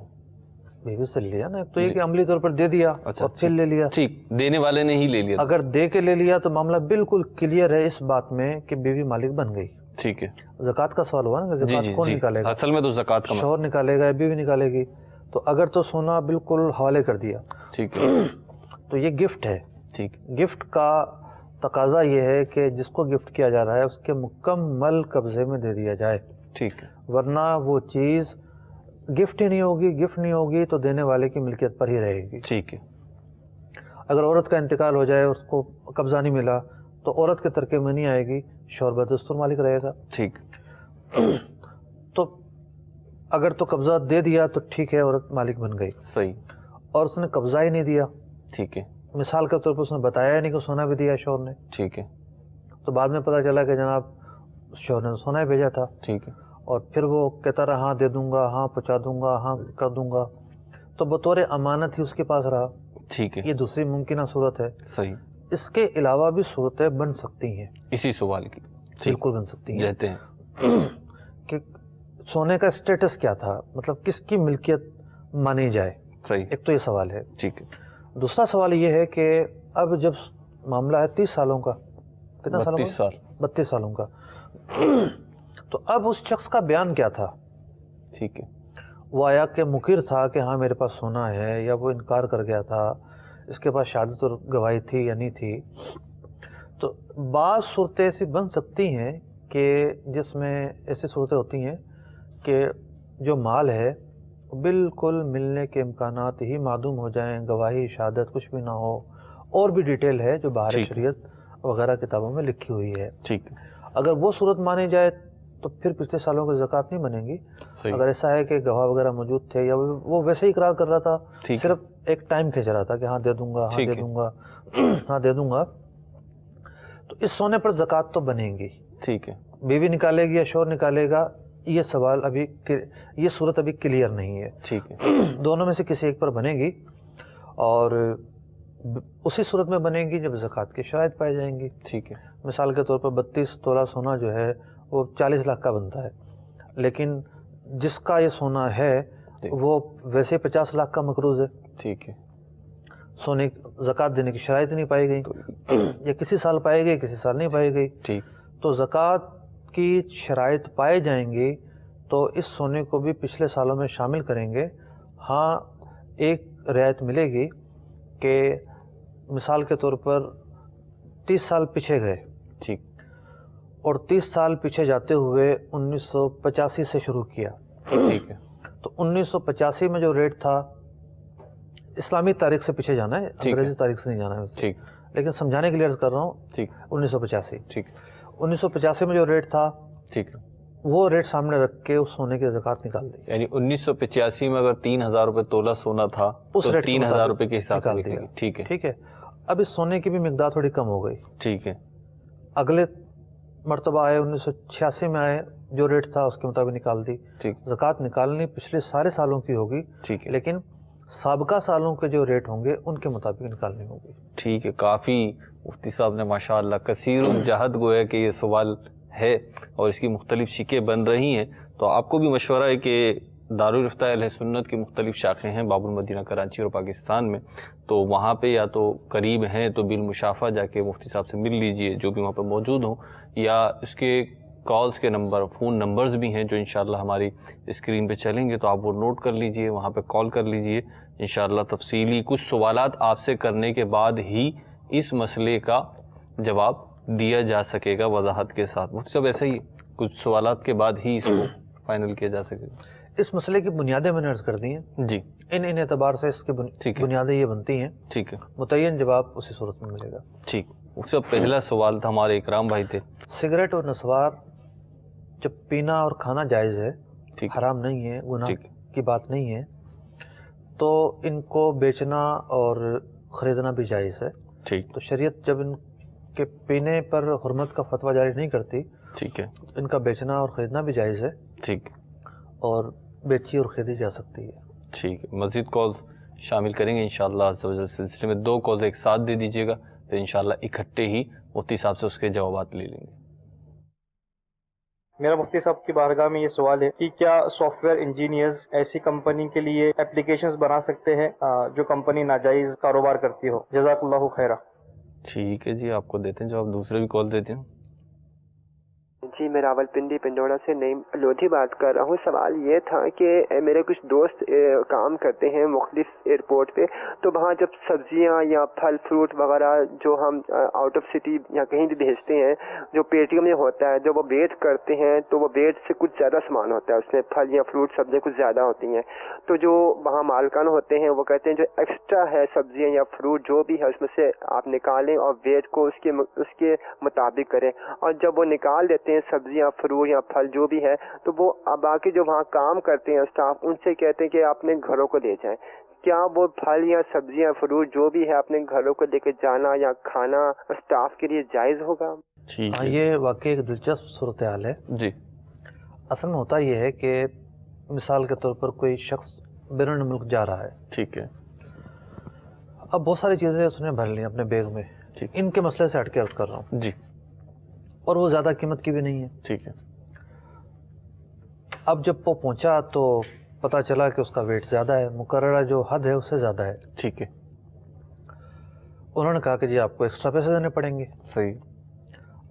بیوی سے لیا نا, تو یہ کہ عملی طور پر دے دیا اور پھر لے لیا. ٹھیک, دینے والے نے ہی لے لیا. اگر دے کے لے لیا تو معاملہ بالکل کلیئر ہے اس بات میں کہ بیوی مالک بن گئی. ٹھیک ہے. زکوٰۃ کا سوال ہوا نا, کہ زکوٰۃ کون نکالے گا؟ اصل میں تو زکوٰۃ کا شوہر نکالے گا یا بیوی نکالے گی؟ تو اگر تو سونا بالکل حوالے کر دیا, ٹھیک ہے, تو یہ گفٹ ہے. ٹھیک. گفٹ کا تقاضا یہ ہے کہ جس کو گفٹ کیا جا رہا ہے اس کے مکمل قبضے میں دے دیا جائے. ٹھیک ہے. ورنہ وہ چیز گفٹ ہی نہیں ہوگی. گفٹ نہیں ہوگی تو دینے والے کی ملکیت پر ہی رہے گی. ٹھیک ہے. اگر عورت کا انتقال ہو جائے, اس کو قبضہ نہیں ملا, تو عورت کے ترکے میں نہیں آئے گی, شوہر بدستور مالک رہے گا. ٹھیک. تو اگر تو قبضہ دے دیا تو ٹھیک ہے, عورت مالک بن گئی. صحیح. اور اس نے قبضہ ہی نہیں دیا, ٹھیک ہے, مثال کے طور پر اس نے بتایا نہیں کہ سونا بھی دیا شوہر نے, ٹھیک ہے, تو بعد میں پتہ چلا کہ جناب شوہر نے سونا ہی بھیجا تھا. ٹھیک ہے. اور پھر وہ کہتا رہا ہاں دے دوں گا, ہاں پہنچا دوں گا, ہاں کر دوں گا, تو بطور امانت ہی اس کے پاس رہا. ٹھیک ہے. یہ دوسری ممکنہ صورت ہے. صحیح. اس کے علاوہ بھی صورتیں بن سکتی ہیں اسی سوال کی. بالکل بن سکتی ہیں. جاتے ہیں کہ سونے کا اسٹیٹس کیا تھا, مطلب کس کی ملکیت مانی جائے. صحیح. ایک تو یہ سوال ہے. ٹھیک ہے. دوسرا سوال یہ ہے کہ اب جب معاملہ ہے 30 سالوں کا, کتنا سالوں کا؟ 32 سال. 32 سالوں کا. تو اب اس شخص کا بیان کیا تھا؟ ٹھیک ہے. وہ آیا کہ مقر تھا کہ ہاں میرے پاس سونا ہے, یا وہ انکار کر گیا تھا, اس کے پاس شہادت اور گواہی تھی یا نہیں تھی. تو بعض صورتیں ایسی بن سکتی ہیں کہ جس میں ایسی صورتیں ہوتی ہیں کہ جو مال ہے بالکل ملنے کے امکانات ہی معدوم ہو جائیں, گواہی شہادت کچھ بھی نہ ہو, اور بھی ڈیٹیل ہے جو باہر شریعت وغیرہ کتابوں میں لکھی ہوئی ہے. ٹھیک. اگر وہ صورت مانی جائے تو پھر پچھلے سالوں کی زکوٰۃ نہیں بنے گی. اگر ایسا ہے کہ گواہ وغیرہ موجود تھے یا وہ ویسے ہی اقرار کر رہا تھا, صرف ایک ٹائم کھینچ رہا تھا کہ ہاں دے دوں گا, ہاں دے دوں گا, ہاں دے دوں گا, تو اس سونے پر زکوٰۃ تو بنے گی. ٹھیک ہے. بیوی نکالے گی یا شوہر نکالے گا, یہ سوال ابھی, یہ صورت ابھی کلیئر نہیں ہے. ٹھیک ہے. دونوں میں سے کسی ایک پر بنے گی, اور اسی صورت میں بنے گی جب زکوٰۃ کی شرائط پائی جائیں گی. ٹھیک ہے. مثال کے طور پر 32 تولہ سونا جو ہے وہ 40 لاکھ کا بنتا ہے, لیکن جس کا یہ سونا ہے وہ ویسے 50 لاکھ کا مقروض ہے. ٹھیک ہے. سونے زکوٰۃ دینے کی شرائط نہیں پائی گئی, یا کسی سال پائی گئی, کسی سال نہیں پائی گئی. ٹھیک. تو زکوٰۃ کی شرائط پائے جائیں گی تو اس سونے کو بھی پچھلے سالوں میں شامل کریں گے. ہاں ایک رعایت ملے گی کہ مثال کے طور پر 30 سال پیچھے گئے. ٹھیک. اور 30 سال پیچھے جاتے ہوئے 1985 سے شروع کیا. ٹھیک ہے. تو 1985 میں جو ریٹ تھا, اسلامی تاریخ سے پیچھے جانا ہے, انگریزی تاریخ سے نہیں جانا ہے. ٹھیک. لیکن سمجھانے کے لیے عرض کر رہا ہوں. ٹھیک. 1985. ٹھیک. 1985 میں جو ریٹ تھا, ٹھیک ہے, وہ ریٹ سامنے رکھ کے اس سونے کی زکوٰۃ نکال دی. یعنی 1985 میں اگر 3,000 روپے تولہ سونا تھا تو 3,000 روپے کے حساب سے نکال. ٹھیک ہے. ٹھیک ہے. اب اس سونے کی بھی مقدار تھوڑی کم ہو گئی. ٹھیک ہے. اگلے مرتبہ آئے 1986 میں آئے, جو ریٹ تھا اس کے مطابق نکال دی. ٹھیک. زکوٰۃ نکالنی پچھلے سارے سالوں کی ہوگی. ٹھیک ہے. لیکن سابقہ سالوں کے جو ریٹ ہوں گے ان کے مطابق نکالنی ہوگی. ٹھیک ہے. کافی مفتی صاحب نے ماشاءاللہ کثیر الجہد گویا کہ یہ سوال ہے اور اس کی مختلف شکیں بن رہی ہیں. تو آپ کو بھی مشورہ ہے کہ دارالفتہ اہل سنت کی مختلف شاخیں ہیں باب المدینہ کراچی اور پاکستان میں, تو وہاں پہ یا تو قریب ہیں تو بالمشافہ جا کے مفتی صاحب سے مل لیجئے جو بھی وہاں پہ موجود ہوں, یا اس کے کالز کے نمبر, فون نمبرز بھی ہیں جو انشاءاللہ ہماری اسکرین پہ چلیں گے, تو آپ وہ نوٹ کر لیجئے, وہاں پہ کال کر لیجئے. انشاءاللہ تفصیلی کچھ سوالات آپ سے کرنے کے بعد ہی اس مسئلے کا جواب دیا جا سکے گا وضاحت کے ساتھ. مفتی صاحب ایسا ہی کچھ سوالات کے بعد ہی اس کو فائنل کیا جا سکے گا. اس مسئلے کی بنیادیں میں نے عرض کر دی ہیں. جی. ان اعتبار سے اس کی بنیادیں یہ بنتی ہیں. ٹھیک ہے. متعین جواب اسی صورت میں ملے گا. ٹھیک. اس سے پہلا سوال تھا ہمارے اکرام بھائی تھے. سگریٹ اور نسوار جب پینا اور کھانا جائز ہے, حرام نہیں ہے, گناہ کی بات نہیں ہے, تو ان کو بیچنا اور خریدنا بھی جائز ہے. ٹھیک. تو شریعت جب ان کے پینے پر حرمت کا فتویٰ جاری نہیں کرتی, ٹھیک ہے, ان کا بیچنا اور خریدنا بھی جائز ہے. ٹھیک. اور بیچی اور خریدی جا سکتی ہے. ٹھیک ہے. مزید کال شامل کریں گے انشاءاللہ عز و جل. سلسلے میں 2 کال ایک ساتھ دے دیجیے گا, پھر انشاءاللہ اکٹھے ہی مفتی صاحب سے اس کے جوابات لے لیں گے. میرا مفتی صاحب کی بارگاہ میں یہ سوال ہے کہ کیا سافٹ ویئر انجینئرز ایسی کمپنی کے لیے اپلیکیشنز بنا سکتے ہیں جو کمپنی ناجائز کاروبار کرتی ہو؟ جزاک اللہ خیرہ. ٹھیک ہے جی, آپ کو دیتے ہیں جواب. دوسرے بھی کال دیتے ہیں. جی میں راول پنڈی پنڈوڑا سے نعیم لودھی بات کر رہا ہوں. سوال یہ تھا کہ میرے کچھ دوست کام کرتے ہیں مختلف ایئرپورٹ پہ, تو وہاں جب سبزیاں یا پھل فروٹ وغیرہ جو ہم آؤٹ آف سٹی یا کہیں بھی بھیجتے ہیں, جو پیٹیوں میں ہوتا ہے, جب وہ ویٹ کرتے ہیں تو وہ ویٹ سے کچھ زیادہ سامان ہوتا ہے, اس میں پھل یا فروٹ سبزیاں کچھ زیادہ ہوتی ہیں. تو جو وہاں مالکان ہوتے ہیں وہ کہتے ہیں جو ایکسٹرا ہے سبزیاں یا فروٹ جو بھی ہے اس میں سے آپ نکالیں اور ویٹ کو اس کے مطابق کریں. اور جب وہ نکال دیتے ہیں سبزیاں فروٹ یا پھل جو بھی ہے, تو وہ باقی جو وہاں کام کرتے ہیں اسٹاف, ان سے کہتے ہیں کہ اپنے گھروں کو لے جائیں. کیا وہ پھل یا سبزیاں فروٹ جو بھی ہے اپنے گھروں کو لے کے جانا یا کھانا اسٹاف کے لیے جائز ہوگا؟ یہ واقعی ایک دلچسپ صورتحال ہے. جی. اصل میں ہوتا یہ ہے کہ مثال کے طور پر کوئی شخص بیرون ملک جا رہا ہے. ٹھیک ہے. اب بہت ساری چیزیں اس نے بھر لی اپنے بیگ میں. ان کے مسئلے سے ہٹ کے عرض کر رہا ہوں. جی. اور وہ زیادہ قیمت کی بھی نہیں ہے. ٹھیک ہے. اب جب وہ پہنچا تو پتہ چلا کہ اس کا ویٹ زیادہ ہے, مقررہ جو حد ہے اس سے زیادہ ہے. ٹھیک ہے. انہوں نے کہا کہ جی آپ کو ایکسٹرا پیسے دینے پڑیں گے. صحیح.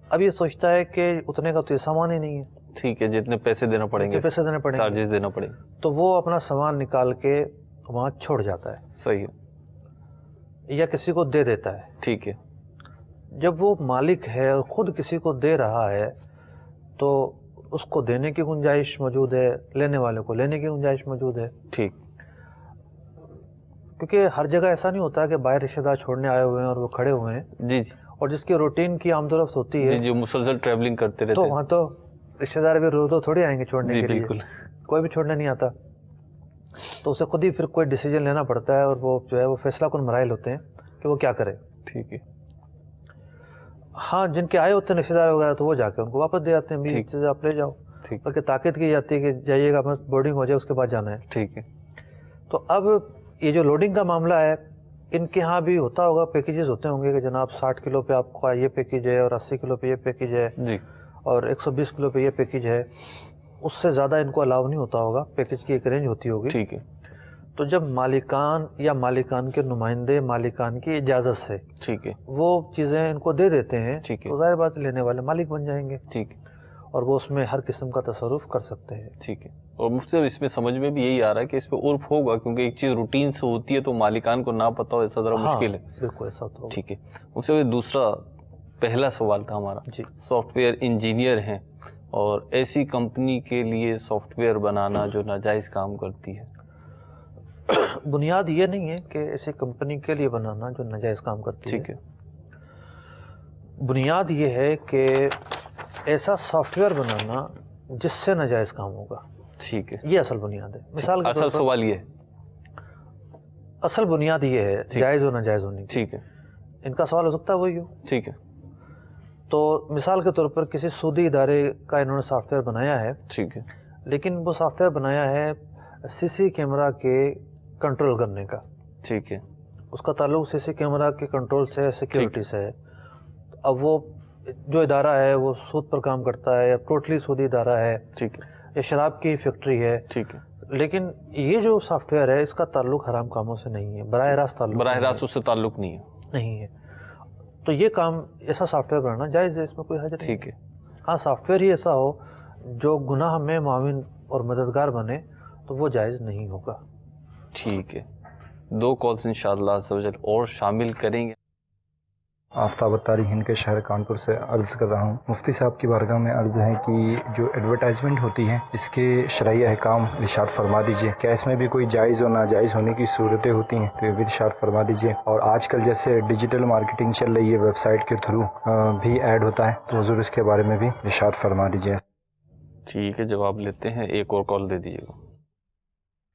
اب یہ سوچتا ہے کہ اتنے کا تو یہ سامان ہی نہیں ہے. ٹھیک ہے, جتنے پیسے دینا پڑیں گے, پیسے دینے پڑیں گے, چارجز دینا پڑیں گے, تو وہ اپنا سامان نکال کے وہاں چھوڑ جاتا ہے. صحیح ہے. یا کسی کو دے دیتا ہے. ٹھیک ہے. جب وہ مالک ہے اور خود کسی کو دے رہا ہے تو اس کو دینے کی گنجائش موجود ہے, لینے والے کو لینے کی گنجائش موجود ہے. ٹھیک. کیونکہ ہر جگہ ایسا نہیں ہوتا کہ باہر رشتہ دار چھوڑنے آئے ہوئے ہیں اور وہ کھڑے ہوئے ہیں. جی جی. اور جس کی روٹین کی آمد و رفت ہوتی ہے, جی جو مسلسل ٹریولنگ کرتے رہتے تو ہیں, وہاں تو رشتہ دار بھی رو تھوڑی آئیں گے چھوڑنے کے لیے, بالکل. کوئی بھی چھوڑنے نہیں آتا, تو اسے خود ہی پھر کوئی ڈیسیجن لینا پڑتا ہے, اور وہ جو ہے وہ فیصلہ کن مراحل ہوتے ہیں کہ وہ کیا کرے. ٹھیک ہے. ہاں جن کے آئے ہوتے ہیں رشتہ دار وغیرہ تو وہ جا کے ان کو واپس دے آتے ہیں, میری چیزیں آپ لے جاؤ, بلکہ تاکید کی جاتی ہے کہ جائیے گا, بس بورڈنگ ہو جائے اس کے بعد جانا ہے. ٹھیک ہے. تو اب یہ جو لوڈنگ کا معاملہ ہے, ان کے ہاں بھی ہوتا ہوگا, پیکیجز ہوتے ہوں گے کہ جناب 60 کلو پہ آپ کا یہ پیکیج ہے, اور 80 کلو پہ یہ پیکیج ہے, جی, اور 120 کلو پہ یہ پیکیج ہے. اس سے زیادہ ان کو الاؤ نہیں ہوتا ہوگا, پیکیج کی ایک رینج ہوتی ہوگی. ٹھیک ہے. تو جب مالکان یا مالکان کے نمائندے مالکان کی اجازت سے ٹھیک ہے وہ چیزیں ان کو دے دیتے ہیں, تو ظاہر بات لینے والے مالک بن جائیں گے. ٹھیک ہے. اور وہ اس میں ہر قسم کا تصرف کر سکتے ہیں. ٹھیک ہے. اور مفتی صاحب اس میں سمجھ میں بھی یہی آ رہا ہے کہ اس پہ عرف ہوگا, کیونکہ ایک چیز روٹین سے ہوتی ہے تو مالکان کو نہ پتہ ہو ایسا ذرا مشکل ہے. بالکل ایسا تو. ٹھیک ہے. مفتی صاحب دوسرا پہلا سوال تھا ہمارا, سافٹ ویئر انجینئر ہیں اور ایسی کمپنی کے لیے سافٹ ویئر بنانا جو ناجائز کام کرتی ہے. بنیاد یہ نہیں ہے کہ ایسی کمپنی کے لیے بنانا جو ناجائز کام کرتی ہے. ٹھیک ہے. بنیاد یہ ہے کہ ایسا سافٹ ویئر بنانا جس سے ناجائز کام ہوگا. ٹھیک ہے. یہ اصل بنیاد ہے. مثال اصل سوال یہ ہے, اصل بنیاد یہ ہے جائز و ناجائز ہونی. ٹھیک ہے. ان کا سوال ہو سکتا ہے وہی ہو. ٹھیک ہے. تو مثال کے طور پر کسی سودی ادارے کا انہوں نے سافٹ ویئر بنایا ہے. ٹھیک ہے. لیکن وہ سافٹ ویئر بنایا ہے سی سی کیمرہ کے کنٹرول کرنے کا. ٹھیک ہے. اس کا تعلق سی سی کیمرہ کے کنٹرول سے, سیکیورٹی سے ہے. اب وہ جو ادارہ ہے وہ سود پر کام کرتا ہے, یا ٹوٹلی سودی ادارہ ہے, ٹھیک ہے, یا شراب کی فیکٹری ہے. ٹھیک ہے. لیکن یہ جو سافٹ ویئر ہے اس کا تعلق حرام کاموں سے نہیں ہے, براہ راست تعلق, براہ راست اس سے تعلق نہیں ہے. نہیں ہے. تو یہ کام ایسا سافٹ ویئر بنانا جائز ہے, اس میں کوئی حرج نہیں. ٹھیک ہے. ہاں سافٹ ویئر ہی ایسا ہو جو گناہ میں معاون اور مددگار بنے تو وہ جائز نہیں ہوگا. ٹھیک ہے. 2 کالز انشاءاللہ عز و جل اور شامل کریں گے. آفتاب اتاری ہند کے شہر کانپور سے عرض کر رہا ہوں. مفتی صاحب کی بارگاہ میں عرض ہے کہ جو ایڈورٹائزمنٹ ہوتی ہے اس کے شرعی احکام ارشاد فرما دیجیے. کیا اس میں بھی کوئی جائز اور ناجائز ہونے کی صورتیں ہوتی ہیں تو یہ بھی ارشاد فرما دیجیے. اور آج کل جیسے ڈیجیٹل مارکیٹنگ چل رہی ہے, ویب سائٹ کے تھرو بھی ایڈ ہوتا ہے, تو حضور اس کے بارے میں بھی ارشاد فرما دیجیے. ٹھیک ہے, جواب لیتے ہیں. ایک اور کال دے دیجیے گا.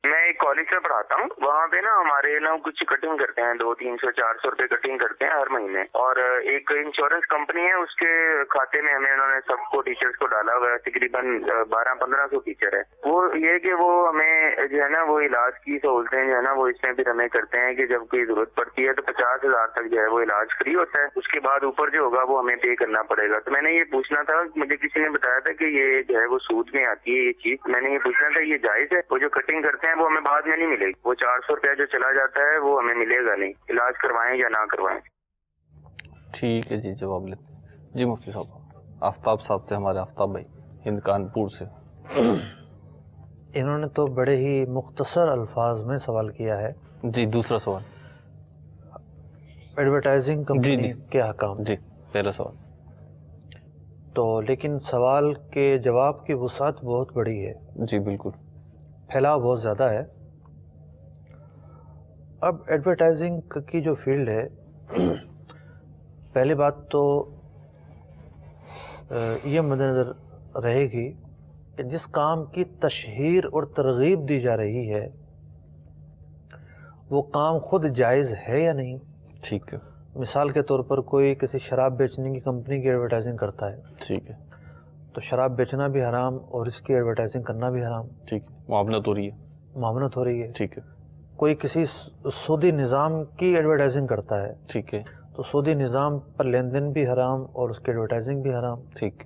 میں ایک کالج سے پڑھاتا ہوں, وہاں پہ نا ہمارے لوگ کچھ کٹنگ کرتے ہیں, 200, 300, 400 روپے کٹنگ کرتے ہیں ہر مہینے. اور ایک انشورنس کمپنی ہے, اس کے کھاتے میں ہمیں انہوں نے سب کو ٹیچرز کو ڈالا ہوا ہے, تقریباً 1200-1500 ٹیچر ہے. وہ یہ کہ وہ ہمیں جو ہے نا وہ علاج کی سہولتیں جو ہے نا وہ اس میں بھی ہمیں کرتے ہیں کہ جب کوئی ضرورت پڑتی ہے تو 50,000 تک جو ہے وہ علاج فری ہوتا ہے. اس کے بعد اوپر جو ہوگا وہ ہمیں پے کرنا پڑے گا. تو میں نے یہ پوچھنا تھا, مجھے کسی نے بتایا تھا کہ یہ جو ہے وہ سود میں آتی ہے یہ چیز. میں نے یہ پوچھنا تھا یہ جائز ہے؟ وہ جو کٹنگ کرتے ہیں وہ ہمیں بعد میں نہیں ملے گی, وہ 400 روپیہ جو چلا جاتا ہے وہ ہمیں ملے گا نہیں, علاج کروائیں یا نہ کروائیں. ٹھیک ہے جی, جواب لیتے ہیں. جی مفتی صاحب, آفتاب صاحب سے, ہمارے آفتاب بھائی ہند کانپور سے. انہوں نے تو بڑے ہی مختصر الفاظ میں سوال کیا ہے. جی دوسرا سوال, ایڈورٹائزنگ کمپنی کے احکام. جی پہلا سوال. تو لیکن سوال کے جواب کی وسعت بہت بڑی ہے. جی بالکل, پھیلاؤ بہت زیادہ ہے. اب ایڈورٹائزنگ کی جو فیلڈ ہے, پہلی بات تو یہ مد نظر رہے گی کہ جس کام کی تشہیر اور ترغیب دی جا رہی ہے وہ کام خود جائز ہے یا نہیں. ٹھیک ہے. مثال کے طور پر کوئی کسی شراب بیچنے کی کمپنی کی ایڈورٹائزنگ کرتا ہے. ٹھیک ہے. تو شراب بیچنا بھی حرام اور اس کی ایڈورٹائزنگ کرنا بھی حرام. ٹھیک ہے, معاونت ہو رہی ہے. معاونت ہو رہی ہے. ٹھیک ہے. کوئی کسی سودی نظام کی ایڈورٹائزنگ کرتا ہے. ٹھیک ہے. تو سودی نظام پر لین دین بھی حرام اور اس کی ایڈورٹائزنگ بھی حرام. ٹھیک.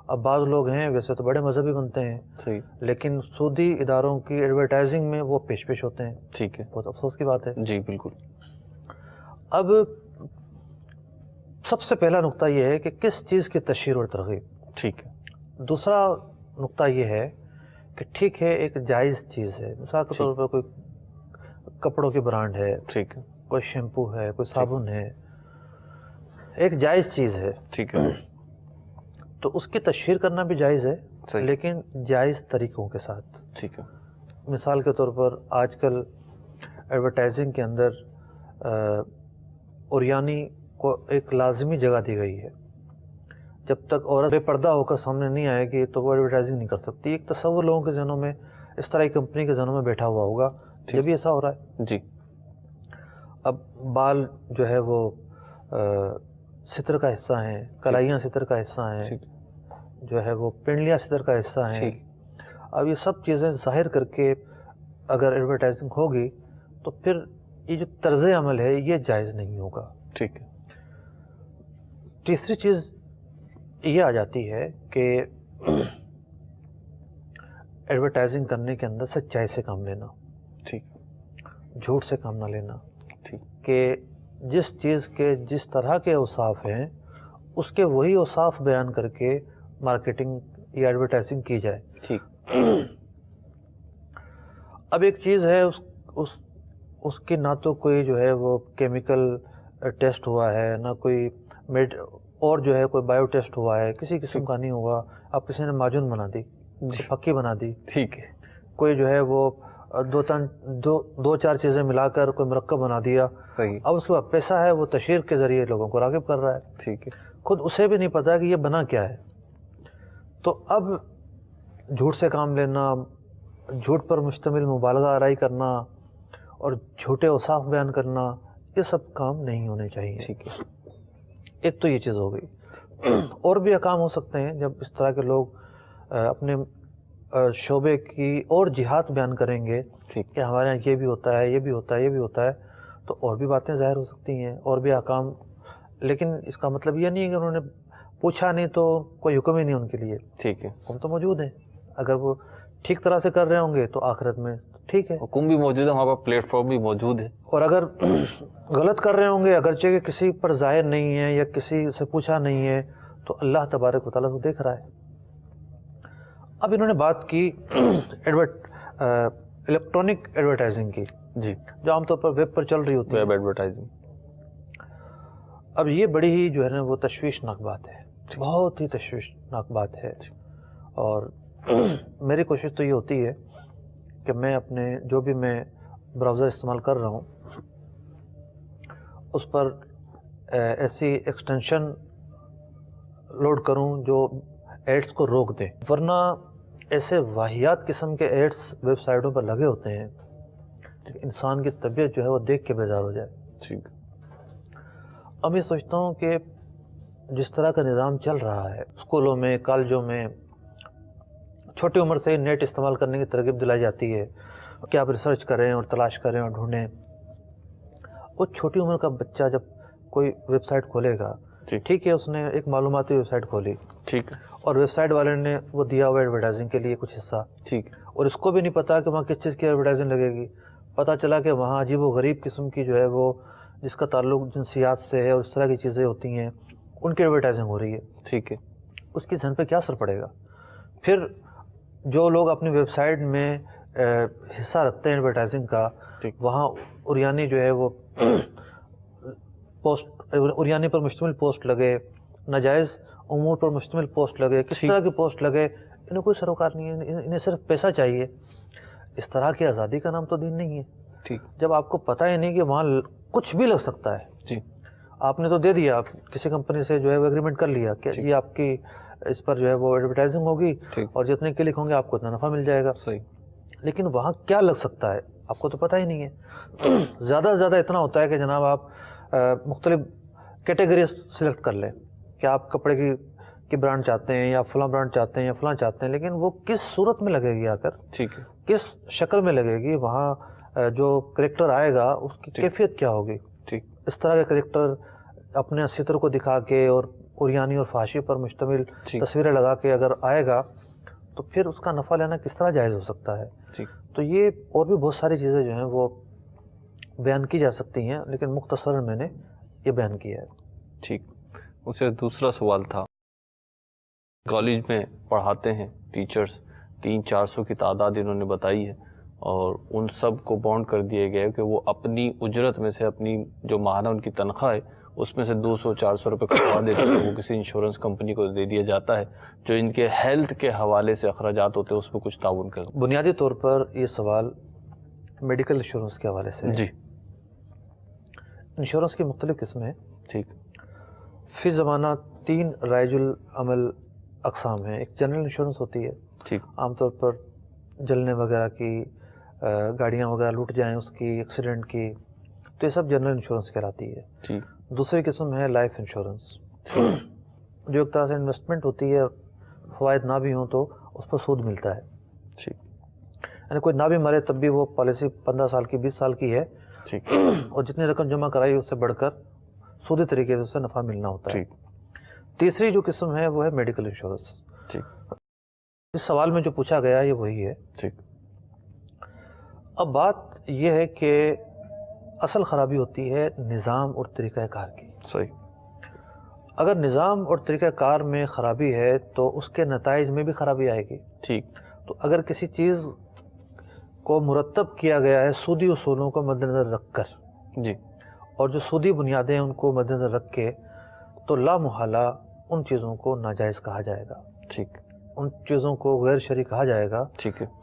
اب بعض لوگ ہیں ویسے تو بڑے مذہبی بنتے ہیں, صحیح, لیکن سودی اداروں کی ایڈورٹائزنگ میں وہ پیش ہوتے ہیں. ٹھیک ہے. بہت افسوس کی بات ہے. جی بالکل. اب سب سے پہلا نقطہ یہ ہے کہ کس چیز کی تشہیر اور ترغیب. ٹھیک ہے. دوسرا نقطہ یہ ہے کہ ٹھیک ہے ایک جائز چیز ہے, مثال کے طور پر کوئی کپڑوں کی برانڈ ہے, ٹھیک ہے, کوئی شیمپو ہے, کوئی صابن ہے, ایک جائز چیز ہے. ٹھیک ہے. تو اس کی تشہیر کرنا بھی جائز ہے, صحیح, لیکن جائز طریقوں کے ساتھ. ٹھیک ہے. مثال کے طور پر آج کل ایڈورٹائزنگ کے اندر اوریانی کو ایک لازمی جگہ دی گئی ہے. جب تک عورت بے پردہ ہو کر سامنے نہیں آئے گی تو وہ ایڈورٹائزنگ نہیں کر سکتی. ایک تصور لوگوں کے ذہنوں میں اس طرح کی کمپنی کے ذہنوں میں بیٹھا ہوا ہوگا, جب بھی ایسا ہو رہا ہے. جی. اب بال جو ہے وہ ستر کا حصہ ہیں, کلائیاں ستر کا حصہ ہیں, جو ہے وہ پنڈلیاں ستر کا حصہ ہیں. اب یہ سب چیزیں ظاہر کر کے اگر ایڈورٹائزنگ ہوگی تو پھر یہ جو طرز عمل ہے یہ جائز نہیں ہوگا. ٹھیک ہے. تیسری چیز یہ آ جاتی ہے کہ ایڈورٹائزنگ کرنے کے اندر سچائی سے کام لینا. ٹھیک. جھوٹ سے کام نہ لینا. ٹھیک. کہ جس چیز کے جس طرح کے اوصاف ہیں اس کے وہی اوصاف بیان کر کے مارکیٹنگ یا ایڈورٹائزنگ کی جائے. ٹھیک. اب ایک چیز ہے اس کی نہ تو کوئی جو ہے وہ کیمیکل ٹیسٹ ہوا ہے, نہ کوئی اور جو ہے کوئی بایو ٹیسٹ ہوا ہے, کسی قسم کا نہیں ہوا. اب کسی نے معجون بنا دی, پھکی بنا دی. ٹھیک ہے. کوئی جو ہے وہ دو چار چیزیں ملا کر کوئی مرکب بنا دیا. صحیح. اب اس کے بعد پیسہ ہے وہ تشہیر کے ذریعے لوگوں کو راغب کر رہا ہے. ٹھیک ہے. خود اسے بھی نہیں پتا کہ یہ بنا کیا ہے. تو اب جھوٹ سے کام لینا, جھوٹ پر مشتمل مبالغہ آرائی کرنا اور جھوٹے اوصاف بیان کرنا, یہ سب کام نہیں ہونے چاہیے. ٹھیک ہے. ایک تو یہ چیز ہو گئی. اور بھی کام ہو سکتے ہیں جب اس طرح کے لوگ اپنے شعبے کی اور جہات بیان کریں گے کہ ہمارے یہاں یہ بھی ہوتا ہے, یہ بھی ہوتا ہے, یہ بھی ہوتا ہے, تو اور بھی باتیں ظاہر ہو سکتی ہیں, اور بھی احکام. لیکن اس کا مطلب یہ نہیں ہے کہ انہوں نے پوچھا نہیں تو کوئی حکم ہی نہیں ان کے لیے. ٹھیک ہے. حکم تو موجود ہیں, اگر وہ ٹھیک طرح سے کر رہے ہوں گے تو آخرت میں ٹھیک ہے, حکم بھی موجود ہے, وہاں پر پلیٹ فارم بھی موجود ہے. اور اگر غلط کر رہے ہوں گے, اگرچہ کہ کسی پر ظاہر نہیں ہے یا کسی سے پوچھا نہیں ہے, تو اللہ تبارک و تعالیٰ کو دیکھ رہا ہے. اب انہوں نے بات کی الیکٹرانک ایڈورٹائزنگ کی. جی. جو عام طور پر ویب پر چل رہی ہوتی ہے, ویب ایڈورٹائزنگ. اب یہ بڑی ہی جو ہے نا وہ تشویشناک بات ہے, بہت ہی تشویشناک بات ہے. اور میری کوشش تو یہ ہوتی ہے کہ میں اپنے جو بھی میں براؤزر استعمال کر رہا ہوں اس پر ایسی ایکسٹینشن لوڈ کروں جو ایڈز کو روک دیں, ورنہ ایسے واہیات قسم کے ایڈز ویب سائٹوں پر لگے ہوتے ہیں کہ انسان کی طبیعت جو ہے وہ دیکھ کے بیزار ہو جائے. ٹھیک. اب میں سوچتا ہوں کہ جس طرح کا نظام چل رہا ہے اسکولوں میں, کالجوں میں, چھوٹی عمر سے نیٹ استعمال کرنے کی ترغیب دلائی جاتی ہے کہ آپ ریسرچ کریں اور تلاش کریں اور ڈھونڈیں. وہ چھوٹی عمر کا بچہ جب کوئی ویب سائٹ کھولے گا, ٹھیک ہے, اس نے ایک معلوماتی ویب سائٹ کھولی, ٹھیک ہے, اور ویب سائٹ والے نے وہ دیا ہوا ایڈورٹائزنگ کے لیے کچھ حصہ, ٹھیک, اور اس کو بھی نہیں پتا کہ وہاں کس چیز کی ایڈورٹائزنگ لگے گی. پتہ چلا کہ وہاں عجیب و غریب قسم کی جو ہے وہ جس کا تعلق جنسیات سے ہے اور اس طرح کی چیزیں ہوتی ہیں, ان کی ایڈورٹائزنگ ہو رہی ہے. ٹھیک ہے. اس کی ذہن پہ کیا اثر پڑے گا؟ پھر جو لوگ اپنی ویب سائٹ میں حصہ رکھتے ہیں ایڈورٹائزنگ کا, وہاں اوریانی جو ہے وہ پوسٹ, اوریانی پر مشتمل پوسٹ لگے, ناجائز امور پر مشتمل پوسٹ لگے, کس طرح کی پوسٹ لگے, انہیں کوئی سروکار نہیں ہے, انہیں صرف پیسہ چاہیے. اس طرح کی آزادی کا نام تو دین نہیں ہے. ٹھیک. جب آپ کو پتہ ہی نہیں کہ وہاں کچھ بھی لگ سکتا ہے. جی. آپ نے تو دے دیا, آپ کسی کمپنی سے جو ہے وہ ایگریمنٹ کر لیا کہ یہ آپ کی اس پر جو ہے وہ ایڈورٹائزنگ ہوگی اور جتنے کلک ہوں گے آپ کو اتنا نفع مل جائے گا. صحیح. لیکن وہاں کیا لگ سکتا ہے آپ کو تو پتہ ہی نہیں ہے. زیادہ سے زیادہ اتنا ہوتا ہے کہ جناب آپ مختلف کیٹیگری سلیکٹ کر لیں کہ آپ کپڑے کی برانڈ چاہتے ہیں یا فلاں برانڈ چاہتے ہیں یا فلاں چاہتے ہیں, لیکن وہ کس صورت میں لگے گی آ کر, ٹھیک ہے, کس شکل میں لگے گی, وہاں جو کریکٹر آئے گا اس کی کیفیت کیا ہوگی. ٹھیک. اس طرح کے کریکٹر اپنے سطر کو دکھا کے اور اوریانی اور فحاشی پر مشتمل تصویریں لگا کے اگر آئے گا تو پھر اس کا نفع لینا کس طرح جائز ہو سکتا ہے. تو یہ اور بھی بہت ساری چیزیں جو ہیں وہ بیان کی جا سکتی ہیں, لیکن مختصر میں نے یہ بیان کیا ہے. ٹھیک. اسے دوسرا سوال تھا, کالج میں پڑھاتے ہیں ٹیچرز, 300-400 کی تعداد انہوں نے بتائی ہے, اور ان سب کو بانڈ کر دیے گئے کہ وہ اپنی اجرت میں سے, اپنی جو ماہانہ ان کی تنخواہ ہے اس میں سے 200-400 روپے کٹوا دے کر وہ کسی انشورنس کمپنی کو دے دیا جاتا ہے جو ان کے ہیلتھ کے حوالے سے اخراجات ہوتے ہیں اس میں کچھ تعاون کرے. بنیادی طور پر یہ سوال میڈیکل انشورنس کے حوالے سے ہے. جی. انشورنس کی مختلف قسمیں ہیں. ٹھیک. فی زمانہ 3 رائج العمل اقسام ہیں. ایک جنرل انشورنس ہوتی ہے, عام طور پر جلنے وغیرہ کی, گاڑیاں وغیرہ لوٹ جائیں اس کی, ایکسیڈنٹ کی, تو یہ سب جنرل انشورنس کہلاتی ہے. دوسری قسم ہے لائف انشورنس, جو ایک طرح سے انویسٹمنٹ ہوتی ہے, فوائد نہ بھی ہوں تو اس پر سود ملتا ہے. یعنی کوئی نہ بھی مرے تب بھی وہ پالیسی 15 سال کی 20 سال کی ہے, اور جتنی رقم جمع کرائی اس سے بڑھ کر سودی طریقے سے اسے نفع ملنا ہوتا ہے. تیسری جو قسم ہے وہ ہے میڈیکل انشورنس. اس سوال میں جو پوچھا گیا یہ وہی ہے. اب بات یہ ہے کہ اصل خرابی ہوتی ہے نظام اور طریقہ کار کی. اگر نظام اور طریقہ کار میں خرابی ہے تو اس کے نتائج میں بھی خرابی آئے گی. تو اگر کسی چیز کو مرتب کیا گیا ہے سودی اصولوں کو مد نظر رکھ کر, اور جو سودی بنیادیں ہیں ان کو مد نظر رکھ کے, تو لا محالہ ان چیزوں کو ناجائز کہا جائے گا, ان چیزوں کو غیر شرعی کہا جائے گا.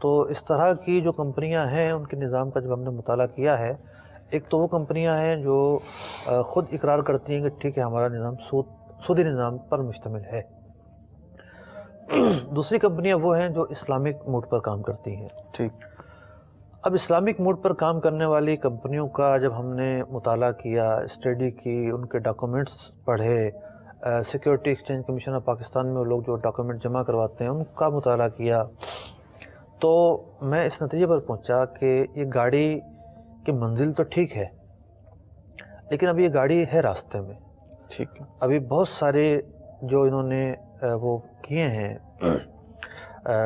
تو اس طرح کی جو کمپنیاں ہیں ان کے نظام کا جب ہم نے مطالعہ کیا ہے, ایک تو وہ کمپنیاں ہیں جو خود اقرار کرتی ہیں کہ ٹھیک ہے ہمارا نظام سودی نظام پر مشتمل ہے. دوسری کمپنیاں وہ ہیں جو اسلامک موڈ پر کام کرتی ہیں. اب اسلامک موڈ پر کام کرنے والی کمپنیوں کا جب ہم نے مطالعہ کیا, اسٹڈی کی, ان کے ڈاکومنٹس پڑھے, security exchange commission of Pakistan میں وہ لوگ جو ڈاکومنٹ جمع کرواتے ہیں ان کا مطالعہ کیا, تو میں اس نتیجے پر پہنچا کہ یہ گاڑی کی منزل تو ٹھیک ہے لیکن اب یہ گاڑی ہے راستے میں. ابھی بہت سارے جو انہوں نے وہ کیے ہیں,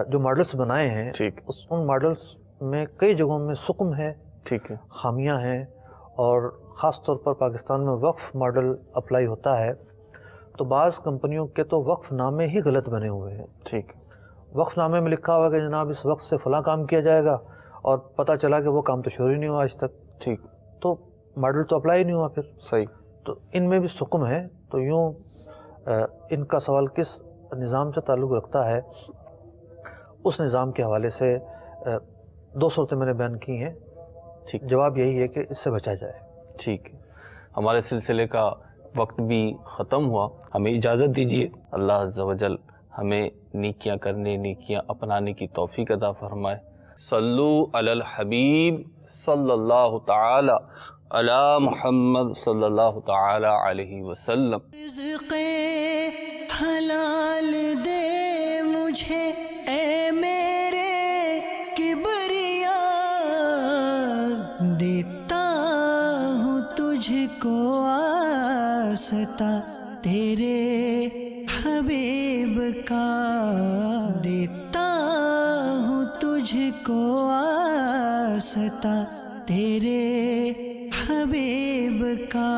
جو ماڈلز بنائے ہیں, ان ماڈلز میں کئی جگہوں میں سقم ہے, خامیاں ہیں, اور خاص طور پر پاکستان میں وقف ماڈل اپلائی ہوتا ہے تو بعض کمپنیوں کے تو وقف نامے ہی غلط بنے ہوئے ہیں. وقف نامے میں لکھا ہوا کہ جناب اس وقت سے فلاں کام کیا جائے گا, اور پتہ چلا کہ وہ کام تو شروع ہی نہیں ہوا آج تک. تو ماڈل تو اپلائی نہیں ہوا پھر. تو ان میں بھی سقم ہے. تو یوں ان کا سوال کس نظام سے تعلق رکھتا ہے, اس نظام کے حوالے سے 2 صورتیں میں نے بیان کی ہیں. جواب یہی ہے کہ اس سے بچا جائے. ہمارے سلسلے کا وقت بھی ختم ہوا, ہمیں اجازت دیجیے. اللہ عز و جل ہمیں نیکیاں کرنے, نیکیاں اپنانے کی توفیق عطا فرمائے. صلو علی الحبیب صلی اللہ تعالی علی محمد صلی اللہ تعالی علیہ وسلم. رزق حلال دے مجھے اے میرے کبریا, دیتا ہوں تجھ کو واسطہ تیرے حبیب کا, دیتا ہوں تجھ کو واسطہ تیرے حبیب کا.